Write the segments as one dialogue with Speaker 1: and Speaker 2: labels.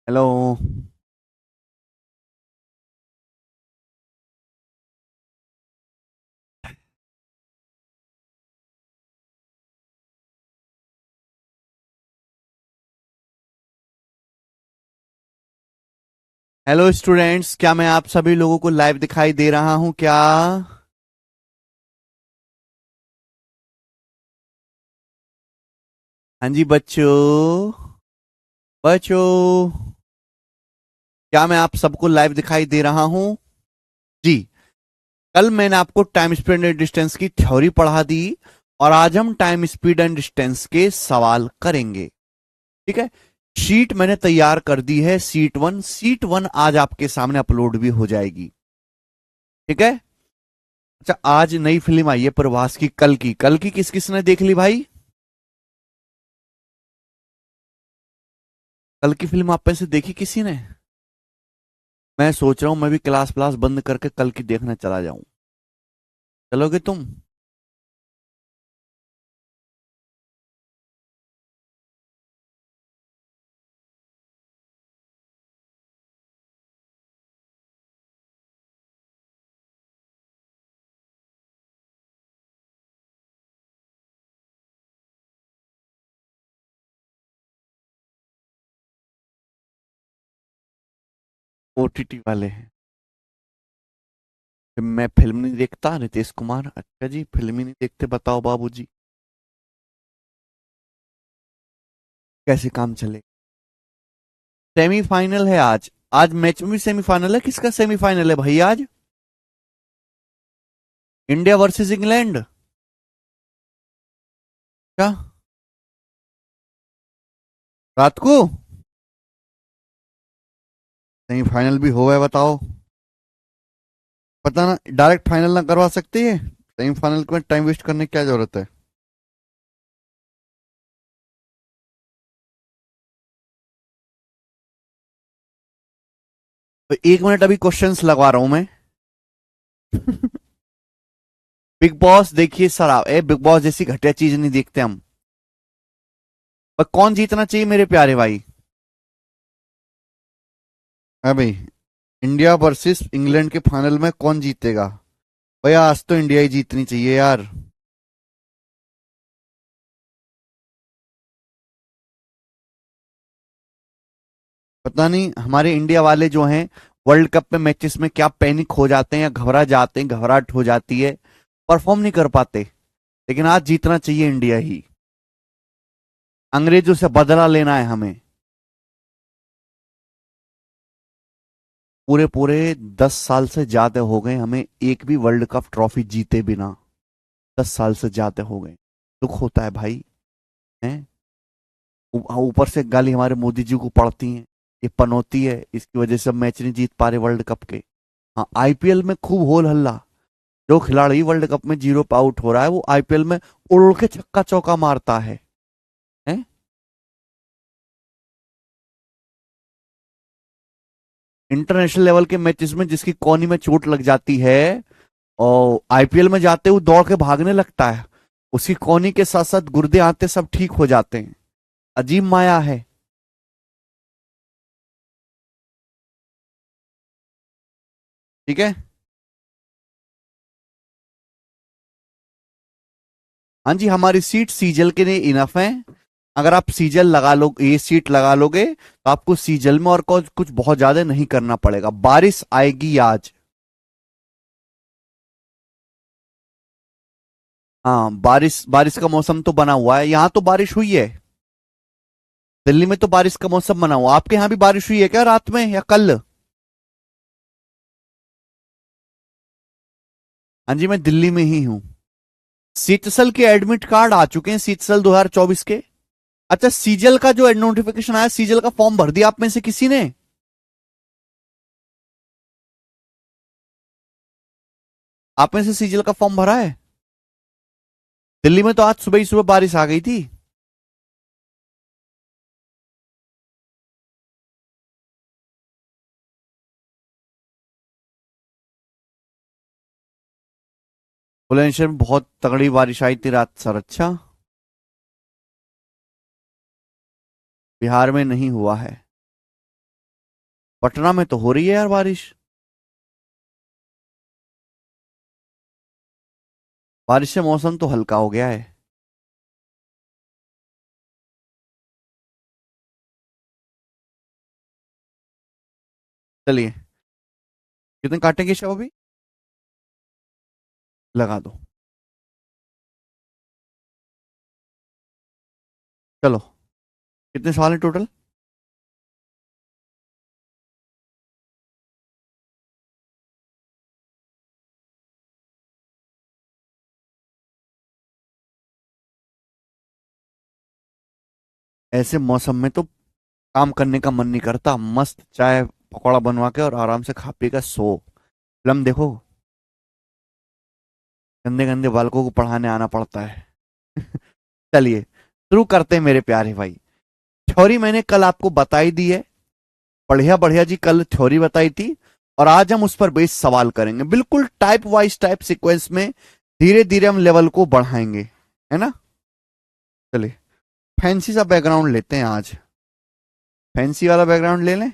Speaker 1: Hello. Hello students, क्या मैं आप सभी लोगों को लाइव दिखाई दे रहा हूं क्या? हाँ जी बच्चों। बच्चों, क्या मैं आप सबको लाइव दिखाई दे रहा हूं? जी। कल मैंने आपको टाइम स्पीड एंड डिस्टेंस की थ्योरी पढ़ा दी और आज हम टाइम स्पीड एंड डिस्टेंस के सवाल करेंगे। ठीक है। शीट मैंने तैयार कर दी है, सीट 1 आज आपके सामने अपलोड भी हो जाएगी। ठीक है। अच्छा, आज नई फिल्म आई है प्रभास की, कल की किस किसने देख ली भाई? कल की फिल्म आप में से देखी किसी ने? मैं सोच रहा हूं मैं भी क्लास क्लास बंद करके कल की देखने चला जाऊं। चलोगे तुम? ओटीटी वाले हैं? मैं फिल्म नहीं देखता, नितेश कुमार। अच्छा जी, फिल्म ही नहीं देखते, बताओ बाबूजी। कैसे काम चले? सेमीफाइनल है आज। आज मैच में भी सेमीफाइनल है। किसका सेमीफाइनल है भाई आज? India versus England? क्या? रात को? सेमीफाइनल भी हो गए, बताओ। पता ना, डायरेक्ट फाइनल ना करवा सकते है? सेमीफाइनल में टाइम वेस्ट करने की क्या जरूरत है? तो 1 मिनट, अभी क्वेश्चंस लगवा रहा हूं मैं। बिग बॉस देखिए सर, आप बिग बॉस जैसी घटिया चीज नहीं देखते हम। पर कौन जीतना चाहिए मेरे प्यारे भाई? अभी इंडिया वर्सेस इंग्लैंड के फाइनल में कौन जीतेगा? भैया आज तो इंडिया ही जीतनी चाहिए यार। पता नहीं हमारे इंडिया वाले जो हैं, वर्ल्ड कप में मैचेस में क्या पैनिक हो जाते हैं या घबरा जाते हैं, घबराहट हो जाती है, परफॉर्म नहीं कर पाते। लेकिन आज जीतना चाहिए इंडिया ही। अंग्रेजों से बदला लेना है हमें। पूरे पूरे 10 साल से ज्यादा हो गए हमें एक भी वर्ल्ड कप ट्रॉफी जीते बिना। 10 साल से ज्यादा हो गए। दुख होता है भाई। हैं? ऊपर से गाली हमारे मोदी जी को पड़ती है। ये पनौती है, इसकी वजह से हम मैच नहीं जीत पा रहे वर्ल्ड कप के। हाँ, आईपीएल में खूब होल हल्ला। जो खिलाड़ी वर्ल्ड कप में जीरो पे आउट हो रहा है वो आईपीएल में उड़ उड़ के छक्का चौका मारता है। हैं? इंटरनेशनल लेवल के मैचेस में जिसकी कोहनी में चोट लग जाती है और आईपीएल में जाते हुए दौड़ के भागने लगता है, उसकी कोहनी के साथ साथ गुर्दे आते सब ठीक हो जाते हैं। अजीब माया है। ठीक है। हाँ जी, हमारी सीट सीजल के लिए इनफ है। अगर आप सीजल लगा लो, ये सीट लगा लोगे तो आपको सीजल में और कुछ बहुत ज्यादा नहीं करना पड़ेगा। बारिश आएगी आज। हाँ, बारिश बारिश का मौसम तो बना हुआ है, यहां तो बारिश हुई है। दिल्ली में तो बारिश का मौसम बना हुआ। आपके यहां भी बारिश हुई है क्या रात में या कल? हाँ जी, मैं दिल्ली में ही हूं। सीटसल के एडमिट कार्ड आ चुके हैं, सीटसल 2024 के। अच्छा, सीजल का जो नोटिफिकेशन आया, सीजल का फॉर्म भर दिया आप में से किसी ने? आप में से सीजल का फॉर्म भरा है? दिल्ली में तो आज सुबह ही सुबह बारिश आ गई थी। बुलंदशहर में बहुत तगड़ी बारिश आई थी रात सर। अच्छा। बिहार में नहीं हुआ है। पटना में तो हो रही है यार बारिश। बारिश से मौसम तो हल्का हो गया है। चलिए, कितने काटेंगे शव अभी? लगा दो। चलो, कितने सवाल हैं टोटल? ऐसे मौसम में तो काम करने का मन नहीं करता, मस्त चाय पकौड़ा बनवा के और आराम से खा पी कर सो। फिल्म देखो। गंदे गंदे बालकों को पढ़ाने आना पड़ता है। चलिए, शुरू करते हैं मेरे प्यारे भाई। थ्योरी मैंने कल आपको बताई दी है। बढ़िया बढ़िया जी, कल थ्योरी बताई थी और आज हम उस पर बेस सवाल करेंगे, बिल्कुल टाइप वाइज टाइप सीक्वेंस में। धीरे धीरे हम लेवल को बढ़ाएंगे, है ना। चलिए, फैंसी सा बैकग्राउंड लेते हैं आज। फैंसी वाला बैकग्राउंड ले लें।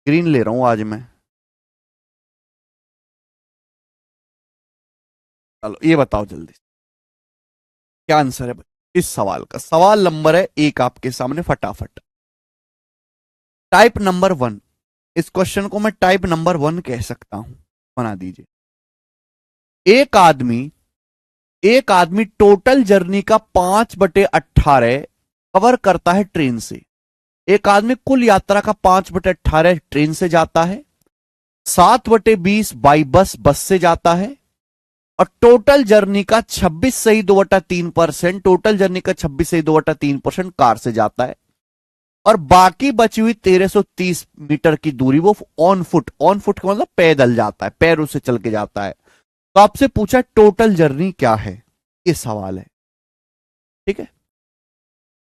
Speaker 1: ग्रीन ले रहा हूं आज मैं। चलो, ये बताओ जल्दी क्या आंसर है इस सवाल का। सवाल नंबर है एक आपके सामने, फटाफट। Type number one. इस क्वेश्चन को मैं टाइप नंबर वन कह सकता हूं। बना दीजिए। एक आदमी एक आदमी टोटल जर्नी का 5/18 कवर करता है ट्रेन से। एक आदमी कुल यात्रा का 5/18 ट्रेन से जाता है, 7/20 बाई बस से जाता है, और टोटल जर्नी का 26 सही 2/3%, टोटल जर्नी का 26 सही 2/3% कार से जाता है, और बाकी बची हुई 1330 मीटर की दूरी वो ऑन फुट का मतलब पैदल जाता है, पैरों से चल के जाता है। तो आपसे पूछा टोटल जर्नी क्या है, ये सवाल है। ठीक है,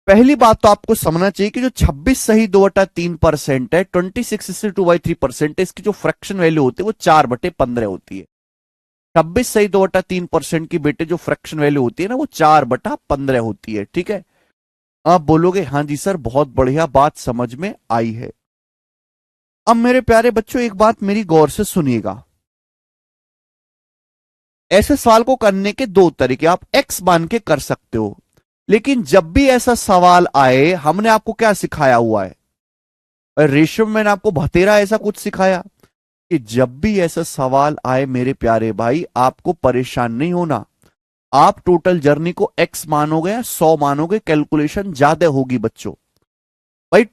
Speaker 1: पहली बात तो आपको समझना चाहिए कि जो 26 सही 2/3% है, 26/2/3% है, इसकी जो फ्रैक्शन वैल्यू होती है वो 4/15 होती है। 26 सही 2/3% की बेटे जो फ्रैक्शन वैल्यू होती है ना, वो 4/15 होती है। ठीक है, आप बोलोगे हाँ जी सर, बहुत बढ़िया, बात समझ में आई है। अब मेरे प्यारे बच्चों, एक बात मेरी गौर से सुनिएगा। ऐसे सवाल को करने के दो तरीके, आप एक्स मान के कर सकते हो, लेकिन जब भी ऐसा सवाल आए, हमने आपको क्या सिखाया हुआ है? रेशम मैंने आपको भतेरा ऐसा कुछ सिखाया कि जब भी ऐसा सवाल आए मेरे प्यारे भाई, आपको परेशान नहीं होना। आप टोटल जर्नी को एक्स मानोगे या 100 मानोगे, कैलकुलेशन ज्यादा होगी बच्चों। भाई,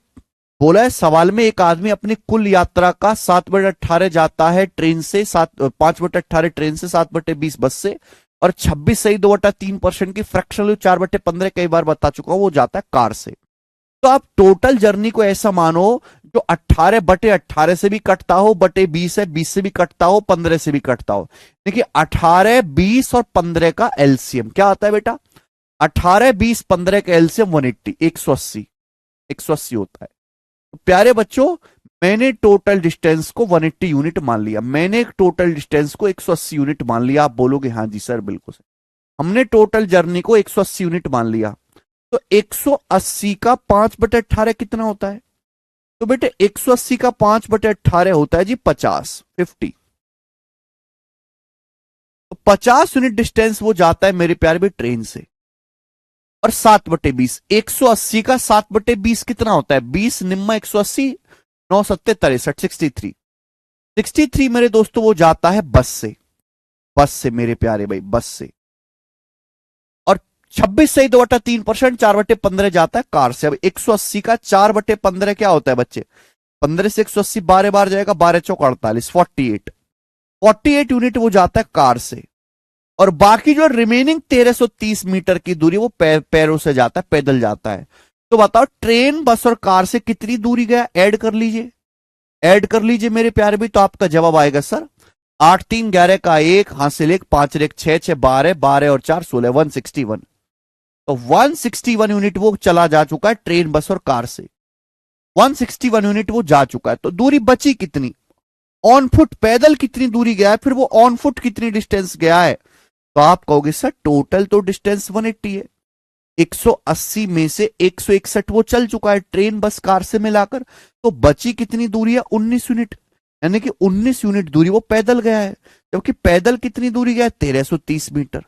Speaker 1: बोला है सवाल में एक आदमी अपनी कुल यात्रा का 7/18 जाता है ट्रेन से, 5/18 ट्रेन से, 7/20 बस से, और 26 सही 2/3% की फ्रैक्शन 4/15 कई बार बता चुका हूं, वो जाता है कार से। तो आप टोटल जर्नी को ऐसा मानो जो 18/18 से भी कटता हो, बटे 20 है, 20 से भी कटता हो, 15 से भी कटता हो। देखिए, 18, 20 और 15 का एलसीएम क्या आता है बेटा? 18, 20, 15 का एलसीएम 180, 180, 180 होता है। तो प्यारे बच्चों, मैंने टोटल डिस्टेंस को 180 यूनिट मान लिया, मैंने टोटल डिस्टेंस को 180 यूनिट मान लिया। आप बोलोगे हाँ जी सर, बिल्कुल सर, हमने टोटल जर्नी को 180 यूनिट मान लिया। तो 180 का 5/18 कितना होता है? तो बेटे 180 का 5/18 होता है जी 50, 50। तो 50 यूनिट डिस्टेंस वो जाता है मेरे प्यारे भाई ट्रेन से। और 7/20, 180 का 7/20 कितना होता है? 20 निम्मा 180, 9 7 63, 63। 63 मेरे दोस्तों वो जाता है बस से, बस से मेरे प्यारे भाई, बस से। और 26 सही 2/3%, 4/15 जाता है कार से। अब 180 का 4/15 क्या होता है बच्चे? 15 से 180 12 बार जाएगा, 12 चौक 48, 48। 48 यूनिट वो जाता है कार से। और बाकी जो रिमेनिंग 1330 मीटर की दूरी वो पैरों से जाता है, पैदल जाता है। तो बताओ ट्रेन, बस और कार से कितनी दूरी गया? ऐड कर लीजिए, ऐड कर लीजिए मेरे प्यारे भी। तो आपका जवाब आएगा सर 8 3 11 का 1 हासिल 1 5 1 6 6 12 12 और 4 16, 161। तो 161 यूनिट वो चला जा चुका है ट्रेन, बस और कार से। 161 यूनिट वो जा चुका है। तो दूरी बची कितनी? ऑन फुट पैदल कितनी दूरी गया है, फिर वो ऑन फुट कितनी डिस्टेंस गया है? तो आप कहोगे सर टोटल तो डिस्टेंस 180 है। 180 में से 161 वो चल चुका है ट्रेन बस कार से मिलाकर। तो बची कितनी दूरी है? 19 यूनिट। यानी कि 19 यूनिट दूरी वो पैदल गया है। जबकि पैदल कितनी दूरी गया है? 1330 मीटर।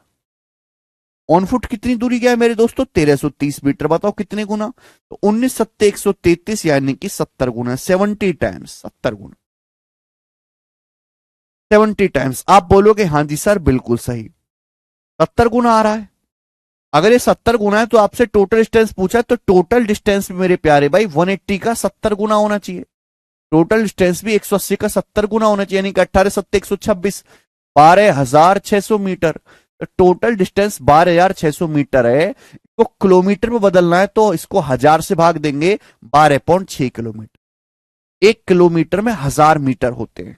Speaker 1: ऑन फुट कितनी दूरी गया है मेरे दोस्तों? 1330 मीटर। बताओ कितने गुना? तो 19 सत्ते 133, यानी कि 70 गुना, 70 टाइम्स, 70 गुना, 70 टाइम्स। आप बोलोगे हाँ जी सर बिल्कुल सही, 70 गुना आ रहा है। अगर ये 70 गुना है तो आपसे टोटल डिस्टेंस पूछा, तो टोटल डिस्टेंस भी मेरे प्यारे भाई 180 का 70 गुना होना चाहिए। टोटल डिस्टेंस भी 180 का 70 गुना होना चाहिए, यानी कि 18 सत्ते 126, 12,600 मीटर। तो टोटल डिस्टेंस 12,600 मीटर है। इसको किलोमीटर में बदलना है तो इसको 1000 से भाग देंगे, 12.6 किलोमीटर। 1 किलोमीटर में 1000 मीटर होते हैं।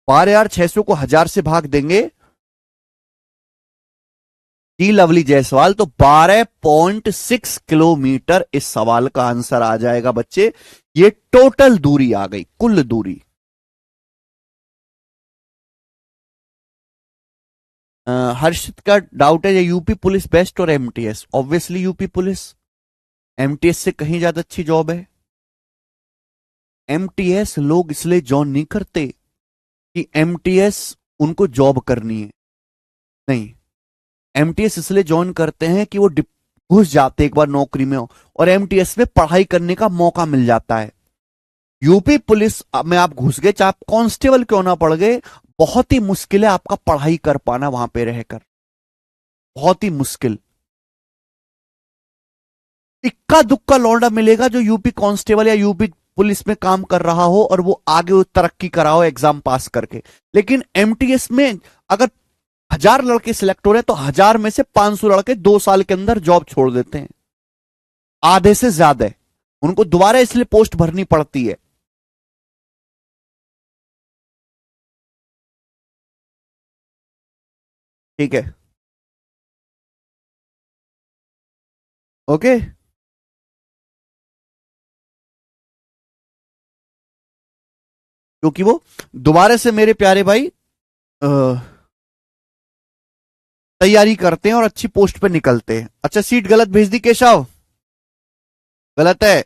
Speaker 1: 12,600 को 1000 से भाग देंगे, जी लवली जायसवाल, तो 12.6 किलोमीटर इस सवाल का आंसर आ जाएगा बच्चे। ये टोटल दूरी आ गई, कुल दूरी। हर्षित का डाउट है ये यूपी पुलिस बेस्ट और MTS? Obviously UP police. MTS से कहीं ज्यादा अच्छी जॉब है। एमटीएस लोग इसलिए जॉइन नहीं करते कि एमटीएस उनको जॉब करनी है, नहीं। एमटीएस इसलिए ज्वाइन करते हैं कि वो घुस जाते एक बार नौकरी में हो, और एमटीएस में पढ़ाई करने का मौका मिल जाता है। यूपी पुलिस में आप घुस गए, चाहे आप कांस्टेबल क्यों ना पड़ गए, बहुत ही मुश्किल है आपका पढ़ाई कर पाना वहां पे रहकर, बहुत ही मुश्किल। इक्का दुक्का लौंडा मिलेगा जो यूपी कांस्टेबल या यूपी पुलिस में काम कर रहा हो और वो आगे तरक्की करा हो एग्जाम पास करके। लेकिन एमटीएस में अगर 1000 लड़के सिलेक्ट हो रहे हैं तो 1000 में से 500 लड़के 2 साल के अंदर जॉब छोड़ देते हैं, आधे से ज्यादा। उनको दोबारा इसलिए पोस्ट भरनी पड़ती है। ठीक है, ओके। क्योंकि वो दोबारा से मेरे प्यारे भाई तैयारी करते हैं और अच्छी पोस्ट पे निकलते हैं। अच्छा सीट गलत भेज दी केशव, गलत है।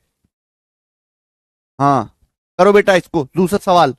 Speaker 1: हाँ, करो बेटा इसको दूसरा सवाल।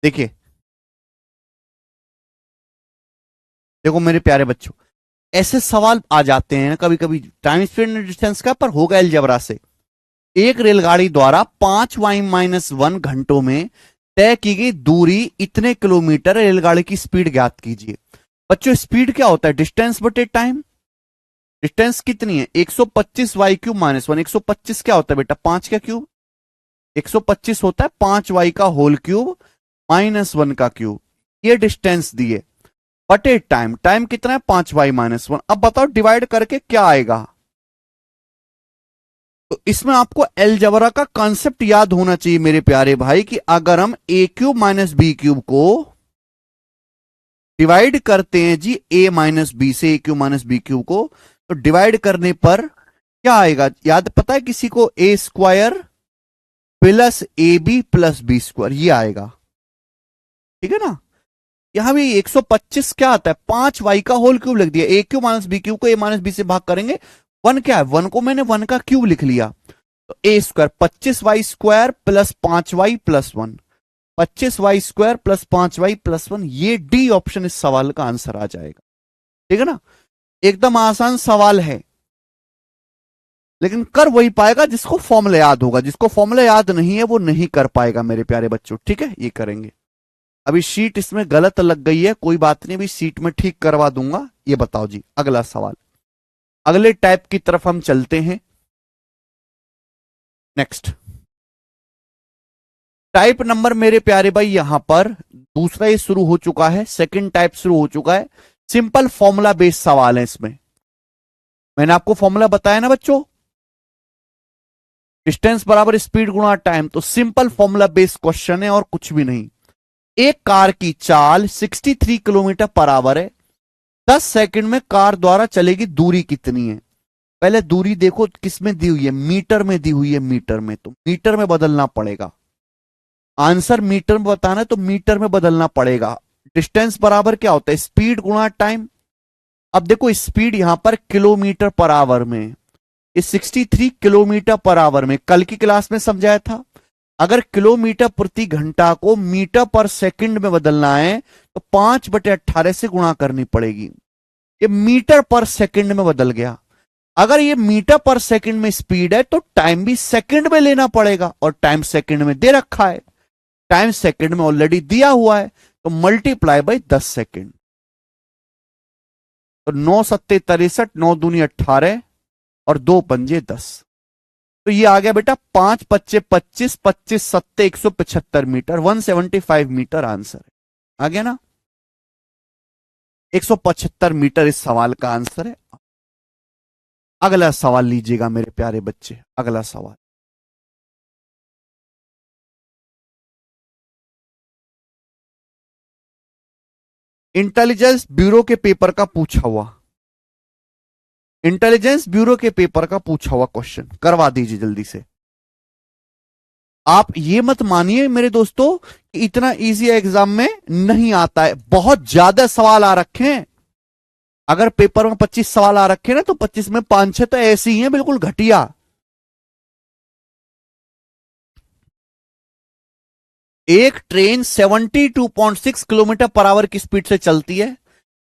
Speaker 1: देखिए, देखो मेरे प्यारे बच्चों, ऐसे सवाल आ जाते हैं कभी कभी टाइम स्पीड डिस्टेंस का, पर होगा अलजेब्रा से। एक रेलगाड़ी द्वारा 5y-1 घंटों में तय की गई दूरी इतने किलोमीटर, रेलगाड़ी की स्पीड ज्ञात कीजिए। बच्चों स्पीड क्या होता है? डिस्टेंस बटे टाइम। डिस्टेंस कितनी है? 125y³ - 1। 125 क्या होता है बेटा? 5 का क्यूब। 125 होता है 5y का होल क्यूब -1 का क्यूब। ये डिस्टेंस दिए बटे टाइम। टाइम कितना है? 5y-1। अब बताओ डिवाइड करके क्या आएगा? तो इसमें आपको अलजेब्रा का कॉन्सेप्ट याद होना चाहिए मेरे प्यारे भाई, कि अगर हम a³ - b³ को डिवाइड करते हैं जी a-b से, a³ - b³ को, तो डिवाइड करने पर क्या आएगा? याद पता है किसी को? a² प्लस ab+b², ये आएगा। ठीक है ना? यहां भी 125 क्या आता है? 5y का होल क्यूब लिख दिया। a³ - b³ को a-b से भाग करेंगे। 1 क्या है? 1 को मैंने 1 का क्यूब लिख लिया, तो a² 25y² plus 5y+1। 25y² plus 5y+1, ये डी ऑप्शन इस सवाल का आंसर आ जाएगा। ठीक है ना? एकदम आसान सवाल है, लेकिन कर वही पाएगा जिसको फॉर्मूला याद होगा। जिसको फॉर्मूला याद नहीं है वो नहीं कर पाएगा मेरे प्यारे बच्चों। ठीक है, ये करेंगे। अभी शीट इसमें गलत लग गई है, कोई बात नहीं, अभी शीट में ठीक करवा दूंगा। ये बताओ जी, अगला सवाल, अगले टाइप की तरफ हम चलते हैं। नेक्स्ट टाइप नंबर मेरे प्यारे भाई, यहां पर दूसरा ये शुरू हो चुका है, सेकंड टाइप शुरू हो चुका है। सिंपल फॉर्मूला बेस्ड सवाल है इसमें। मैंने आपको फॉर्मूला बताया ना बच्चों, डिस्टेंस बराबर स्पीड गुणा टाइम। तो सिंपल फॉर्मूला बेस्ड क्वेश्चन है और कुछ भी नहीं। एक कार की चाल 63 किलोमीटर पर आवर है। 10 सेकंड में कार द्वारा चलेगी दूरी कितनी है? पहले दूरी देखो किस में दी हुई है? मीटर में दी हुई है। मीटर में, तो मीटर में बदलना पड़ेगा। आंसर मीटर में बताना है तो मीटर में बदलना पड़ेगा। डिस्टेंस बराबर क्या होता है? स्पीड गुणा टाइम। अब देखो स्पीड यहां पर किलोमीटर पर आवर में, इस 63 किलोमीटर पर आवर में कल की क्लास में समझाया था। अगर किलोमीटर प्रति घंटा को मीटर पर सेकंड में बदलना है तो 5/18 से गुणा करनी पड़ेगी। ये मीटर पर सेकंड में बदल गया। अगर ये मीटर पर सेकंड में स्पीड है तो टाइम भी सेकंड में लेना पड़ेगा, और टाइम सेकंड में दे रखा है। टाइम सेकंड में ऑलरेडी दिया हुआ है, तो मल्टीप्लाई बाई 10 सेकंड। तो 9×7=63, 9×2=18 और 2×5=10। तो ये आ गया बेटा 5×5=25, 25×7=175 मीटर, 175 मीटर आंसर है। आ गया ना? 175 मीटर इस सवाल का आंसर है। अगला सवाल लीजिएगा मेरे प्यारे बच्चे, अगला सवाल। इंटेलिजेंस ब्यूरो के पेपर का पूछा हुआ, इंटेलिजेंस ब्यूरो के पेपर का पूछा हुआ क्वेश्चन करवा दीजिए जल्दी से। आप ये मत मानिए मेरे दोस्तों कि इतना इजी एग्जाम में नहीं आता है, बहुत ज्यादा सवाल आ रखे हैं। अगर पेपर में 25 सवाल आ रखे ना, तो 25 में 5-6 तो ऐसे ही हैं बिल्कुल घटिया। एक ट्रेन 72.6 किलोमीटर पर आवर की स्पीड से चलती है।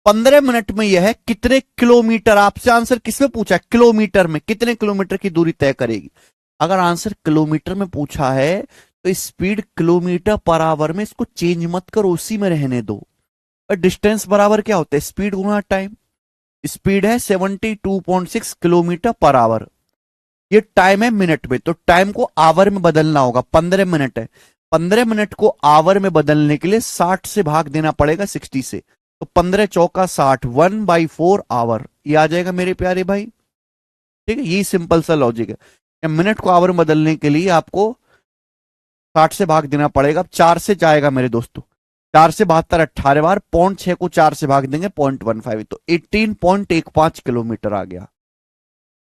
Speaker 1: 15 मिनट में यह कितने किलोमीटर, आपसे आंसर किसमें पूछा है? किलोमीटर में, कितने किलोमीटर की दूरी तय करेगी? अगर आंसर किलोमीटर में पूछा है तो स्पीड किलोमीटर पर आवर में, इसको चेंज मत करो, उसी में रहने दो। और डिस्टेंस बराबर क्या होता है? स्पीड गुना टाइम। स्पीड है 72.6 किलोमीटर पर आवर, ये टाइम है मिनट में, तो टाइम को आवर में बदलना होगा। 15 मिनट है, 15 मिनट को आवर में बदलने के लिए 60 से भाग देना पड़ेगा 60 से, तो 15×4=60, 1/4 आवर, ये आ जाएगा मेरे प्यारे भाई। ठीक है, यही सिंपल सा लॉजिक है। मिनट को आवर में बदलने के लिए आपको 60 से भाग देना पड़ेगा। अब 4 से जाएगा मेरे दोस्तों, 4×7=72, 18 बार, 0.6 को 4 से भाग देंगे 0.15, तो 18.15 किलोमीटर आ गया।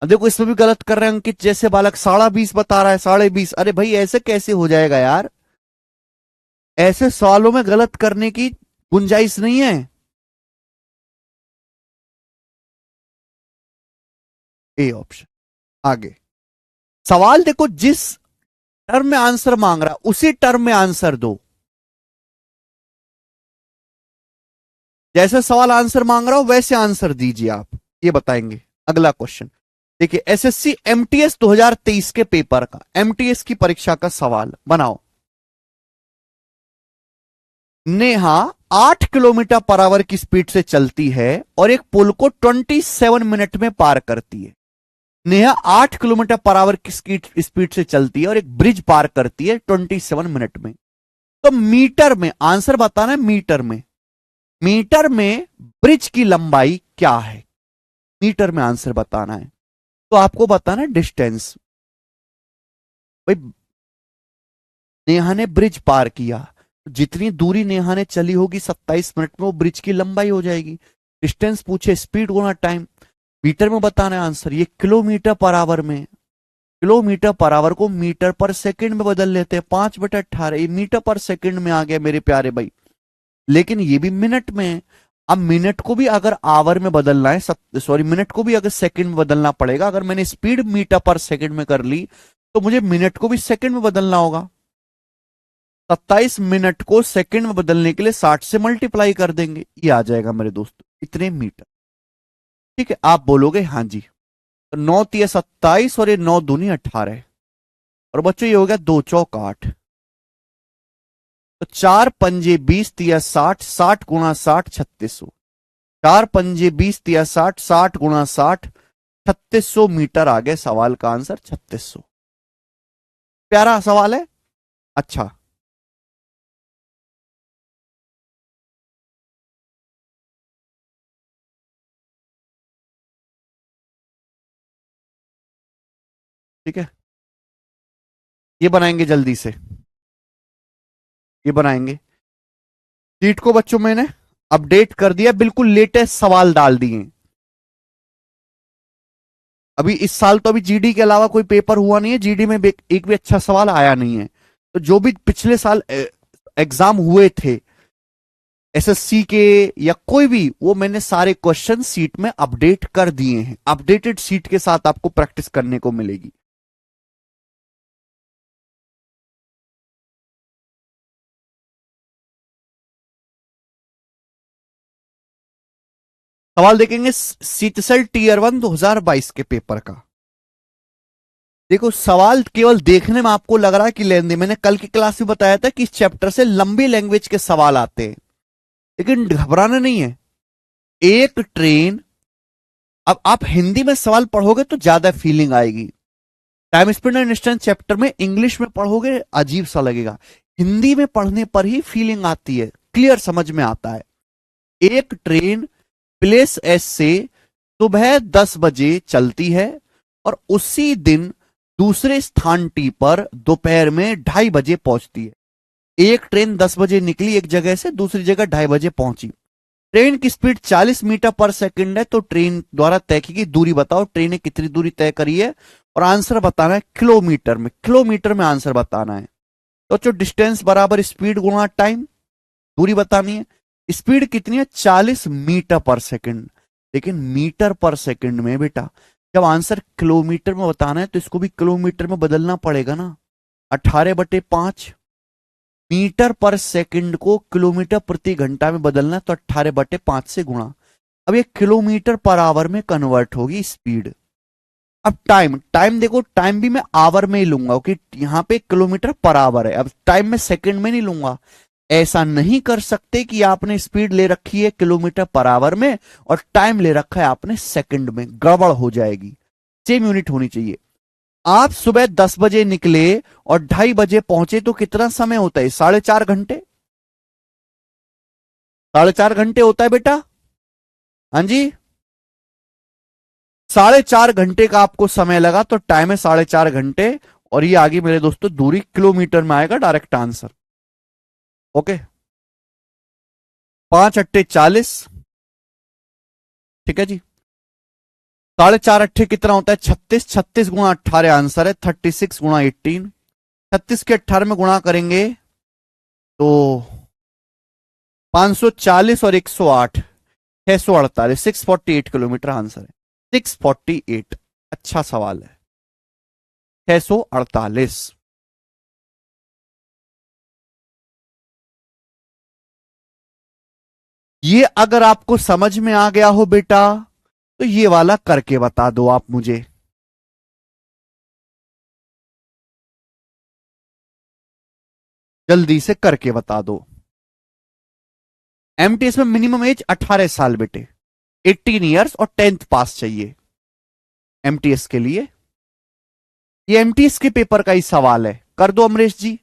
Speaker 1: अब देखो इसमें भी गलत कर रहे हैं अंकित जैसे बालक, 20.5 बता रहा है, 20.5। अरे भाई ऐसे कैसे हो जाएगा यार? ऐसे सवालों में गलत करने की गुंजाइश नहीं है। A option. आगे सवाल देखो, जिस टर्म में आंसर मांग रहा उसी टर्म में आंसर दो। जैसे सवाल आंसर मांग रहा हो वैसे आंसर दीजिए आप, ये बताएंगे। अगला क्वेश्चन देखिए, एसएससी एमटीएस 2023 के पेपर का, एमटीएस की परीक्षा का सवाल बनाओ। नेहा 8 किलोमीटर पर आवर की स्पीड से चलती है और एक पुल को 27 मिनट में पार करती है। नेहा 8 किलोमीटर पर आवर की स्पीड से चलती है और एक ब्रिज पार करती है 27 मिनट में। तो मीटर में आंसर बताना है, मीटर में, मीटर में ब्रिज की लंबाई क्या है, मीटर में आंसर बताना है। तो आपको बताना है डिस्टेंस। भाई नेहा ने ब्रिज पार किया, जितनी दूरी नेहा ने चली होगी 27 मिनट में, वो ब्रिज की लंबाई हो जाएगी। डिस्टेंस पूछे, स्पीड गुना टाइम, मीटर में बताना है आंसर। ये किलोमीटर पर आवर में, किलोमीटर पर आवर को मीटर पर सेकंड में बदल लेते हैं, 5/18, ये मीटर पर सेकंड में आ गया मेरे प्यारे भाई। लेकिन ये भी मिनट में है। अब मिनट को भी अगर आवर में बदलना है, सॉरी मिनट को भी अगर सेकंड में बदलना पड़ेगा। अगर मैंने स्पीड मीटर पर सेकंड में कर ली तो मुझे मिनट को भी सेकंड में बदलना होगा। 27 मिनट को सेकंड में बदलने के लिए 60 से मल्टीप्लाई कर देंगे, ये आ जाएगा मेरे दोस्तों इतने मीटर। ठीक है, आप बोलोगे हाँ जी। तो 9×3 = 27 और ये 9×2 = 18। और बच्चों ये हो गया 2×4 = 8। तो 4×5 = 20, 60 गुणा 60 3600। 4×5 = 20, 60 गुणा 60 3600 मीटर आ गए। सवाल का आंसर 3600। प्यारा सवाल है। अच्छा ठीक है, ये बनाएंगे जल्दी से, ये बनाएंगे। शीट को बच्चों मैंने अपडेट कर दिया, बिल्कुल लेटेस्ट सवाल डाल दिए। अभी इस साल तो अभी जीडी के अलावा कोई पेपर हुआ नहीं है, जीडी में एक भी अच्छा सवाल आया नहीं है। तो जो भी पिछले साल एग्जाम हुए थे एसएससी के या कोई भी, वो मैंने सारे क्वेश्चन सीट में अपडेट कर दिए हैं। अपडेटेड सीट के साथ आपको प्रैक्टिस करने को मिलेगी। सवाल देखेंगे सीटसेल टीयर 1 2022 के पेपर का। देखो सवाल केवल देखने में आपको लग रहा है कि लेंदी, मैंने कल की क्लास में बताया था कि इस चैप्टर से लंबी लैंग्वेज के सवाल आते हैं, लेकिन घबराना नहीं है। एक ट्रेन, अब आप हिंदी में सवाल पढ़ोगे तो ज्यादा फीलिंग आएगी। Time speed and distance chapter में इंग्लिश में पढ़ोगे अजीब सा लगेगा, हिंदी में पढ़ने पर ही फीलिंग आती है, क्लियर समझ में आता है। एक ट्रेन प्लेस एस से सुबह 10 बजे चलती है और उसी दिन दूसरे स्थान टी पर दोपहर में 2:30 बजे पहुंचती है। एक ट्रेन 10 बजे निकली एक जगह से, दूसरी जगह 2:30 बजे पहुंची। ट्रेन की स्पीड 40 मीटर पर सेकंड है, तो ट्रेन द्वारा तय की गई दूरी बताओ। ट्रेन ने कितनी दूरी तय करी है, और आंसर बताना है किलोमीटर में, किलोमीटर में आंसर बताना है। तो जो डिस्टेंस बराबर स्पीड गुणा टाइम, दूरी बतानी है। स्पीड कितनी है, 40 मीटर पर सेकंड। लेकिन मीटर पर सेकंड में बेटा जब आंसर किलोमीटर में बताना है तो इसको भी किलोमीटर में बदलना पड़ेगा ना। 18/5 मीटर पर सेकंड को किलोमीटर प्रति घंटा में बदलना, तो 18/5 से गुणा। अब ये किलोमीटर पर आवर में कन्वर्ट होगी स्पीड। अब टाइम, टाइम देखो टाइम भी मैं आवर में ही लूंगा क्योंकि यहां पे किलोमीटर पर आवर है। अब टाइम में सेकंड में नहीं लूंगा। ऐसा नहीं कर सकते कि आपने स्पीड ले रखी है किलोमीटर पर आवर में और टाइम ले रखा है आपने सेकंड में, गड़बड़ हो जाएगी। सेम यूनिट होनी चाहिए। आप सुबह 10 बजे निकले और 2:30 बजे पहुंचे तो कितना समय होता है, 4.5 घंटे। 4.5 घंटे होता है बेटा, हाँ जी। 4.5 घंटे का आपको समय लगा, तो टाइम है 4.5 घंटे। और ये आगे मेरे दोस्तों दूरी किलोमीटर में आएगा, डायरेक्ट आंसर। ओके, 5×8 = 40। ठीक है जी। 4.5×8 कितना होता है, 36। 36 गुणा 18 आंसर है, 36 गुणा 18। 36 के 18 में गुणा करेंगे तो 540 और 108, 648, 648 किलोमीटर आंसर है, 648। अच्छा सवाल है, 648। ये अगर आपको समझ में आ गया हो बेटा, तो ये वाला करके बता दो आप मुझे। जल्दी से करके बता दो। एमटीएस में मिनिमम एज 18 साल बेटे, 18 ईयर्स और 10th पास चाहिए एमटीएस के लिए। ये एमटीएस के पेपर का ही सवाल है, कर दो अमरीश जी।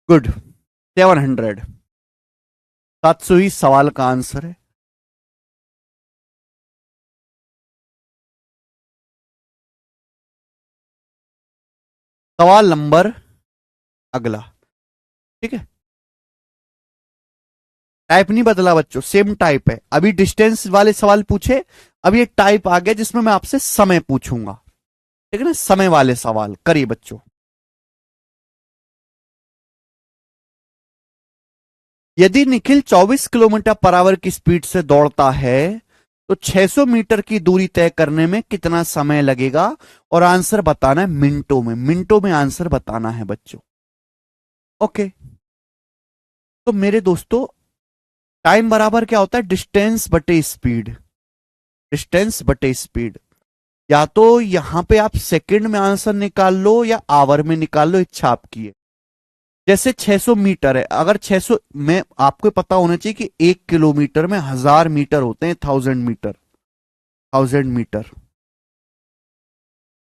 Speaker 1: गुड, 700, 700 ही सवाल का आंसर है। सवाल नंबर अगला, ठीक है। टाइप नहीं बदला बच्चों, सेम टाइप है। अभी डिस्टेंस वाले सवाल पूछे, अभी एक टाइप आ गया जिसमें मैं आपसे समय पूछूंगा, ठीक है ना। समय वाले सवाल करिए बच्चों। यदि निखिल 24 किलोमीटर पर आवर की स्पीड से दौड़ता है तो 600 मीटर की दूरी तय करने में कितना समय लगेगा, और आंसर बताना है मिनटों में। मिनटों में आंसर बताना है बच्चों। ओके, तो मेरे दोस्तों टाइम बराबर क्या होता है, डिस्टेंस बटे स्पीड। डिस्टेंस बटे स्पीड, या तो यहां पे आप सेकंड में आंसर निकाल लो या आवर में निकाल लो, इच्छा आपकी है। जैसे 600 मीटर है, अगर 600 में आपको पता होना चाहिए कि 1 किलोमीटर में 1000 मीटर होते हैं, 1000 मीटर, 1000 मीटर।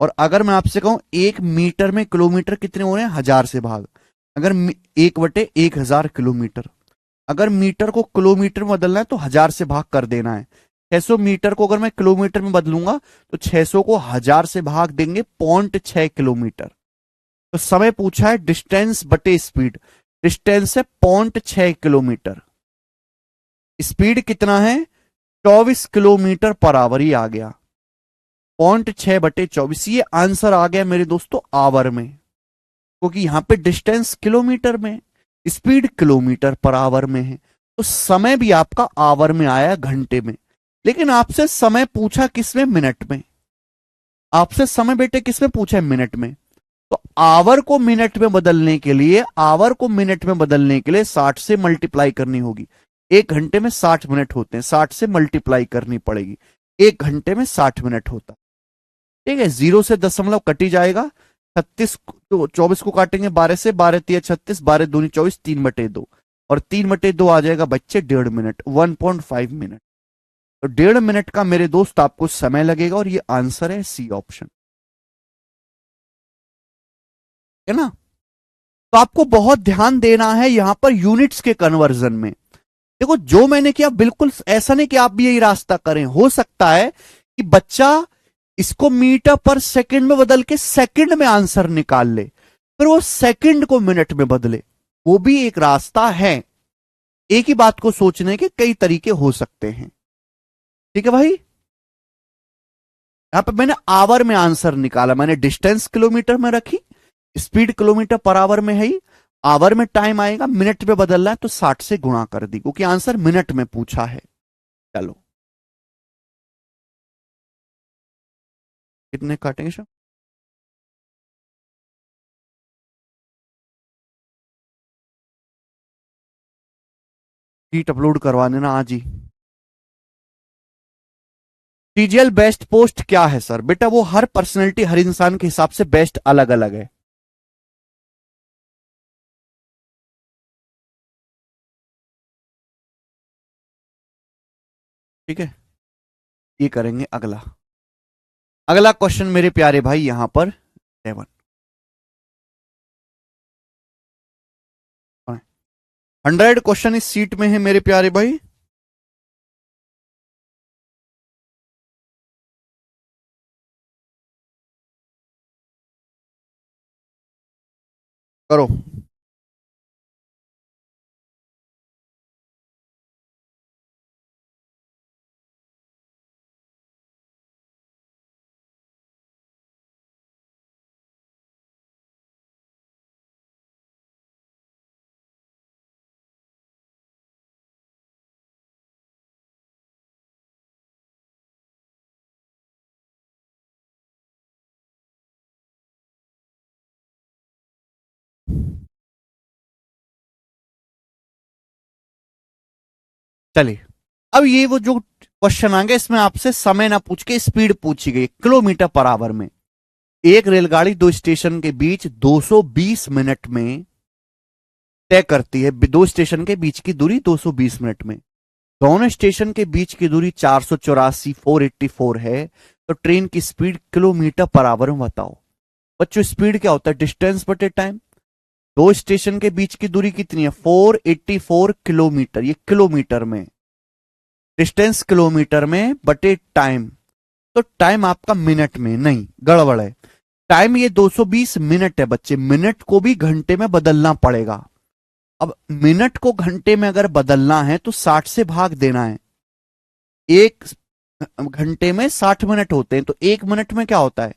Speaker 1: और अगर मैं आपसे कहूं 1 मीटर में किलोमीटर कितने हो रहे हैं, 1000 से भाग। अगर 1/1000 किलोमीटर, अगर मीटर को किलोमीटर में बदलना है तो 1000 से भाग कर देना है। 600 मीटर को अगर मैं किलोमीटर में बदलूंगा तो 600 को 1000 से भाग देंगे, 0.6 किलोमीटर। तो समय पूछा है डिस्टेंस बटे स्पीड। डिस्टेंस है 0.6 किलोमीटर, स्पीड कितना है 24 किलोमीटर पर आवर ही आ गया। 0.6/24, ये आंसर आ गया मेरे दोस्तों आवर में, क्योंकि यहां पे डिस्टेंस किलोमीटर में, स्पीड किलोमीटर पर आवर में है। तो समय भी आपका आवर में आया, घंटे में। लेकिन आपसे समय पूछा किसमें, मिनट में। आपसे समय बेटे किसमें पूछा है, मिनट में। तो आवर को मिनट में बदलने के लिए, आवर को मिनट में बदलने के लिए 60 से मल्टीप्लाई करनी होगी। 1 घंटे में 60 मिनट होते हैं, 60 से मल्टीप्लाई करनी पड़ेगी। 1 घंटे में 60 मिनट होता, ठीक है। जीरो से दशमलव कटी जाएगा। 36 तो 24 को काटेंगे 12 से, 12×3 = 36, 12×2 = 24, 3/2। और 3/2 आ जाएगा बच्चे 1.5 मिनट, 1.5 मिनट। तो 1.5 मिनट का मेरे दोस्त आपको समय लगेगा, और ये आंसर है सी ऑप्शन, है ना। तो आपको बहुत ध्यान देना है यहां पर यूनिट्स के कन्वर्जन में। देखो जो मैंने किया बिल्कुल ऐसा नहीं कि आप भी यही रास्ता करें। हो सकता है कि बच्चा इसको मीटर पर सेकंड में बदल के सेकंड में आंसर निकाल ले, फिर वो सेकंड को मिनट में बदले, वो भी एक रास्ता है। एक ही बात को सोचने के कई तरीके हो सकते हैं, ठीक है भाई। यहां पे मैंने आवर में आंसर निकाला, मैंने डिस्टेंस किलोमीटर में रखी, स्पीड किलोमीटर पर आवर में है ही। आवर में टाइम आएगा, मिनट में बदलना है तो 60 से गुणा कर दी, क्योंकि आंसर मिनट में पूछा है। चलो कितने काटेंगे सर? शीट अपलोड करवा देना आज ही। टीजीएल बेस्ट पोस्ट क्या है सर? बेटा वो हर पर्सनैलिटी, हर इंसान के हिसाब से बेस्ट अलग अलग है, ठीक है। ये करेंगे अगला। अगला क्वेश्चन मेरे प्यारे भाई यहां पर 7, 100 क्वेश्चन इस सीट में है मेरे प्यारे भाई। करो। चलिए, अब ये वो जो क्वेश्चन आ गया, इसमें आपसे समय ना पूछ के स्पीड पूछी गई किलोमीटर पर आवर में। एक रेलगाड़ी दो स्टेशन के बीच 220 मिनट में तय करती है, दो स्टेशन के बीच की दूरी 220 मिनट में। दोनों स्टेशन के बीच की दूरी 484 है, तो ट्रेन की स्पीड किलोमीटर पर आवर में बताओ। बच्चों, स्पीड क्या होता है? डिस्टेंस बटे टाइम। दो स्टेशन के बीच की दूरी कितनी है? 484 किलोमीटर, ये किलोमीटर में, डिस्टेंस किलोमीटर में बटे टाइम। तो टाइम आपका मिनट में नहीं, गड़बड़ है। टाइम ये 220 मिनट है बच्चे, मिनट को भी घंटे में बदलना पड़ेगा। अब मिनट को घंटे में अगर बदलना है तो 60 से भाग देना है। एक घंटे में 60 मिनट होते हैं, तो एक मिनट में क्या होता है?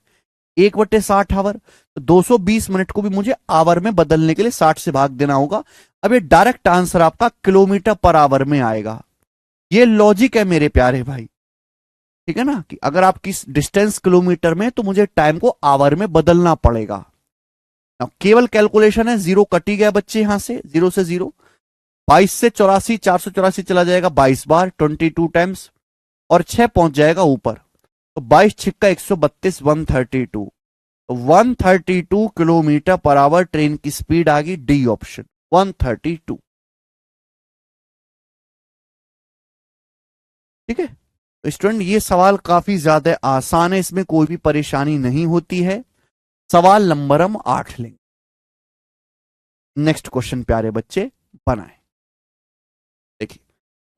Speaker 1: 1/60 आवर। तो 220 मिनट को भी मुझे आवर में बदलने के लिए 60 से भाग देना होगा। अब ये डायरेक्ट आंसर आपका किलोमीटर पर आवर में आएगा। ये लॉजिक है मेरे प्यारे भाई, ठीक है ना, कि अगर आपकी डिस्टेंस किलोमीटर में तो मुझे टाइम को आवर में बदलना पड़ेगा। केवल कैलकुलेशन है, जीरो कटी गया बच्चे, यहां से जीरो से जीरो। 22 से 84, 484 चला जाएगा 22 बार, 22 टाइम्स, और 6 पहुंच जाएगा ऊपर। तो 22 छिक्का 132, 132। 132 किलोमीटर पर आवर ट्रेन की स्पीड आ गई, डी ऑप्शन 132। ठीक है, तो स्टूडेंट ये सवाल काफी ज्यादा आसान है, इसमें कोई भी परेशानी नहीं होती है। सवाल नंबर हम 8 लेंगे। नेक्स्ट क्वेश्चन प्यारे बच्चे बनाए। देखिए,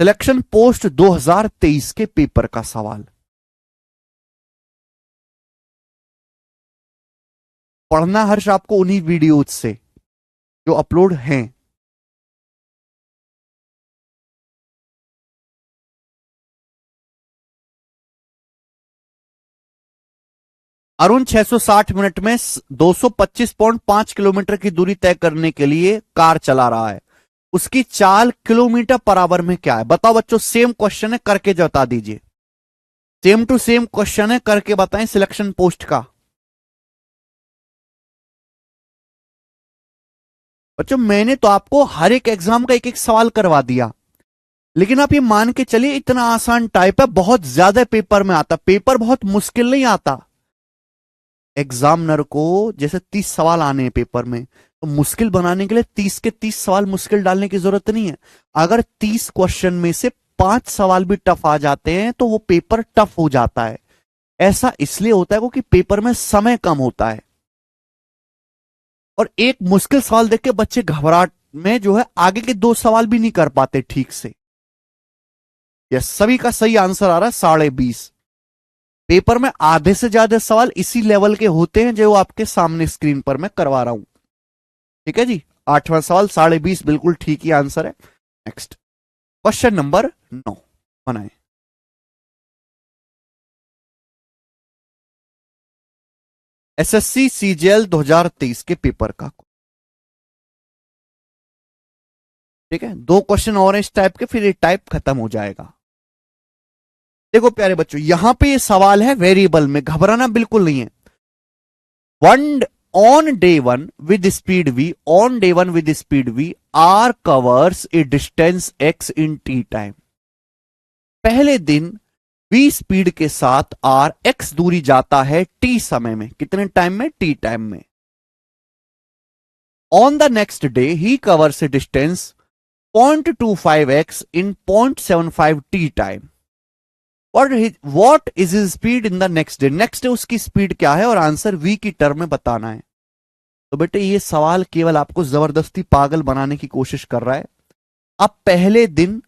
Speaker 1: सिलेक्शन पोस्ट 2023 के पेपर का सवाल। पढ़ना हर्ष आपको उन्हीं वीडियोज से जो अपलोड हैं। अरुण 660 मिनट में 225.5 किलोमीटर की दूरी तय करने के लिए कार चला रहा है। उसकी चाल किलोमीटर पर आवर में क्या है? बताओ बच्चों, सेम क्वेश्चन है, करके बता दीजिए। सेम टू सेम क्वेश्चन है, करके बताएं सिलेक्शन पोस्ट का। बच्चों, मैंने तो आपको हर एक एग्जाम का एक एक सवाल करवा दिया, लेकिन आप ये मान के चलिए इतना आसान टाइप है, बहुत ज्यादा पेपर में आता, पेपर बहुत मुश्किल नहीं आता। एग्जामिनर को जैसे 30 सवाल आने हैं पेपर में, तो मुश्किल बनाने के लिए 30 के 30 सवाल मुश्किल डालने की जरूरत नहीं है। अगर 30 क्वेश्चन में से 5 सवाल भी टफ आ जाते हैं तो वो पेपर टफ हो जाता है। ऐसा इसलिए होता है क्योंकि पेपर में समय कम होता है, और एक मुश्किल सवाल देख के बच्चे घबराहट में जो है आगे के 2 सवाल भी नहीं कर पाते ठीक से। यह सभी का सही आंसर आ रहा है 20.5। पेपर में आधे से ज्यादा सवाल इसी लेवल के होते हैं जो आपके सामने स्क्रीन पर मैं करवा रहा हूं। ठीक है जी, 8वां सवाल 20.5 बिल्कुल ठीक ही आंसर है। नेक्स्ट क्वेश्चन नंबर 9 बनाए। एसएससी सीजीएल 2023 के पेपर का। ठीक है, 2 क्वेश्चन और इस टाइप के, फिर ये टाइप खत्म हो जाएगा। देखो प्यारे बच्चों, यहां पे ये सवाल है वेरिएबल में, घबराना बिल्कुल नहीं है। One on day one with speed V, on day one with speed V, are covers a distance X in T time. पहले दिन वी स्पीड के साथ आर एक्स दूरी जाता है टी समय में। कितने टाइम में? टी टाइम में। On the next day he covers a distance 0.25x in 0.75 T time. What is his speed in the next day? Next day उसकी स्पीड क्या है, और आंसर वी की टर्म में बताना है। तो बेटे, ये सवाल केवल आपको जबरदस्ती पागल बनाने की कोशिश कर रहा है। आप पहले दिन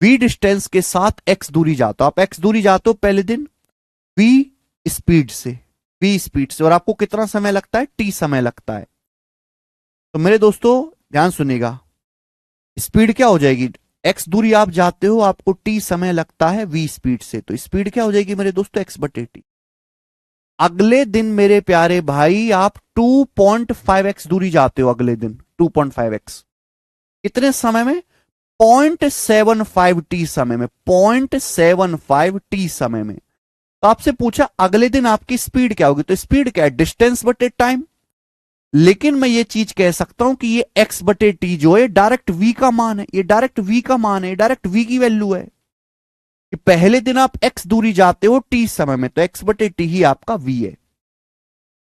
Speaker 1: वी डिस्टेंस के साथ एक्स दूरी जाते हो, आप एक्स दूरी जाते हो पहले दिन वी स्पीड से, वी स्पीड से, और आपको कितना समय लगता है? टी समय लगता है। तो मेरे दोस्तों ध्यान सुनिएगा, स्पीड क्या हो जाएगी, x दूरी आप जाते हो, आपको t समय लगता है v स्पीड से, तो स्पीड क्या हो जाएगी मेरे दोस्तों, x/t। अगले दिन मेरे प्यारे भाई आप 2.5x दूरी जाते हो, अगले दिन 2.5x कितने समय में, 0.75t समय में, 0.75t समय में। तो आपसे पूछा अगले दिन आपकी स्पीड क्या होगी, तो स्पीड क्या है, डिस्टेंस बटे टाइम। लेकिन मैं ये चीज कह सकता हूं कि ये x/t जो है डायरेक्ट v का मान है, ये डायरेक्ट v का मान है, डायरेक्ट v की वैल्यू है कि पहले दिन आप x दूरी जाते हो t समय में, तो x/t ही आपका v है।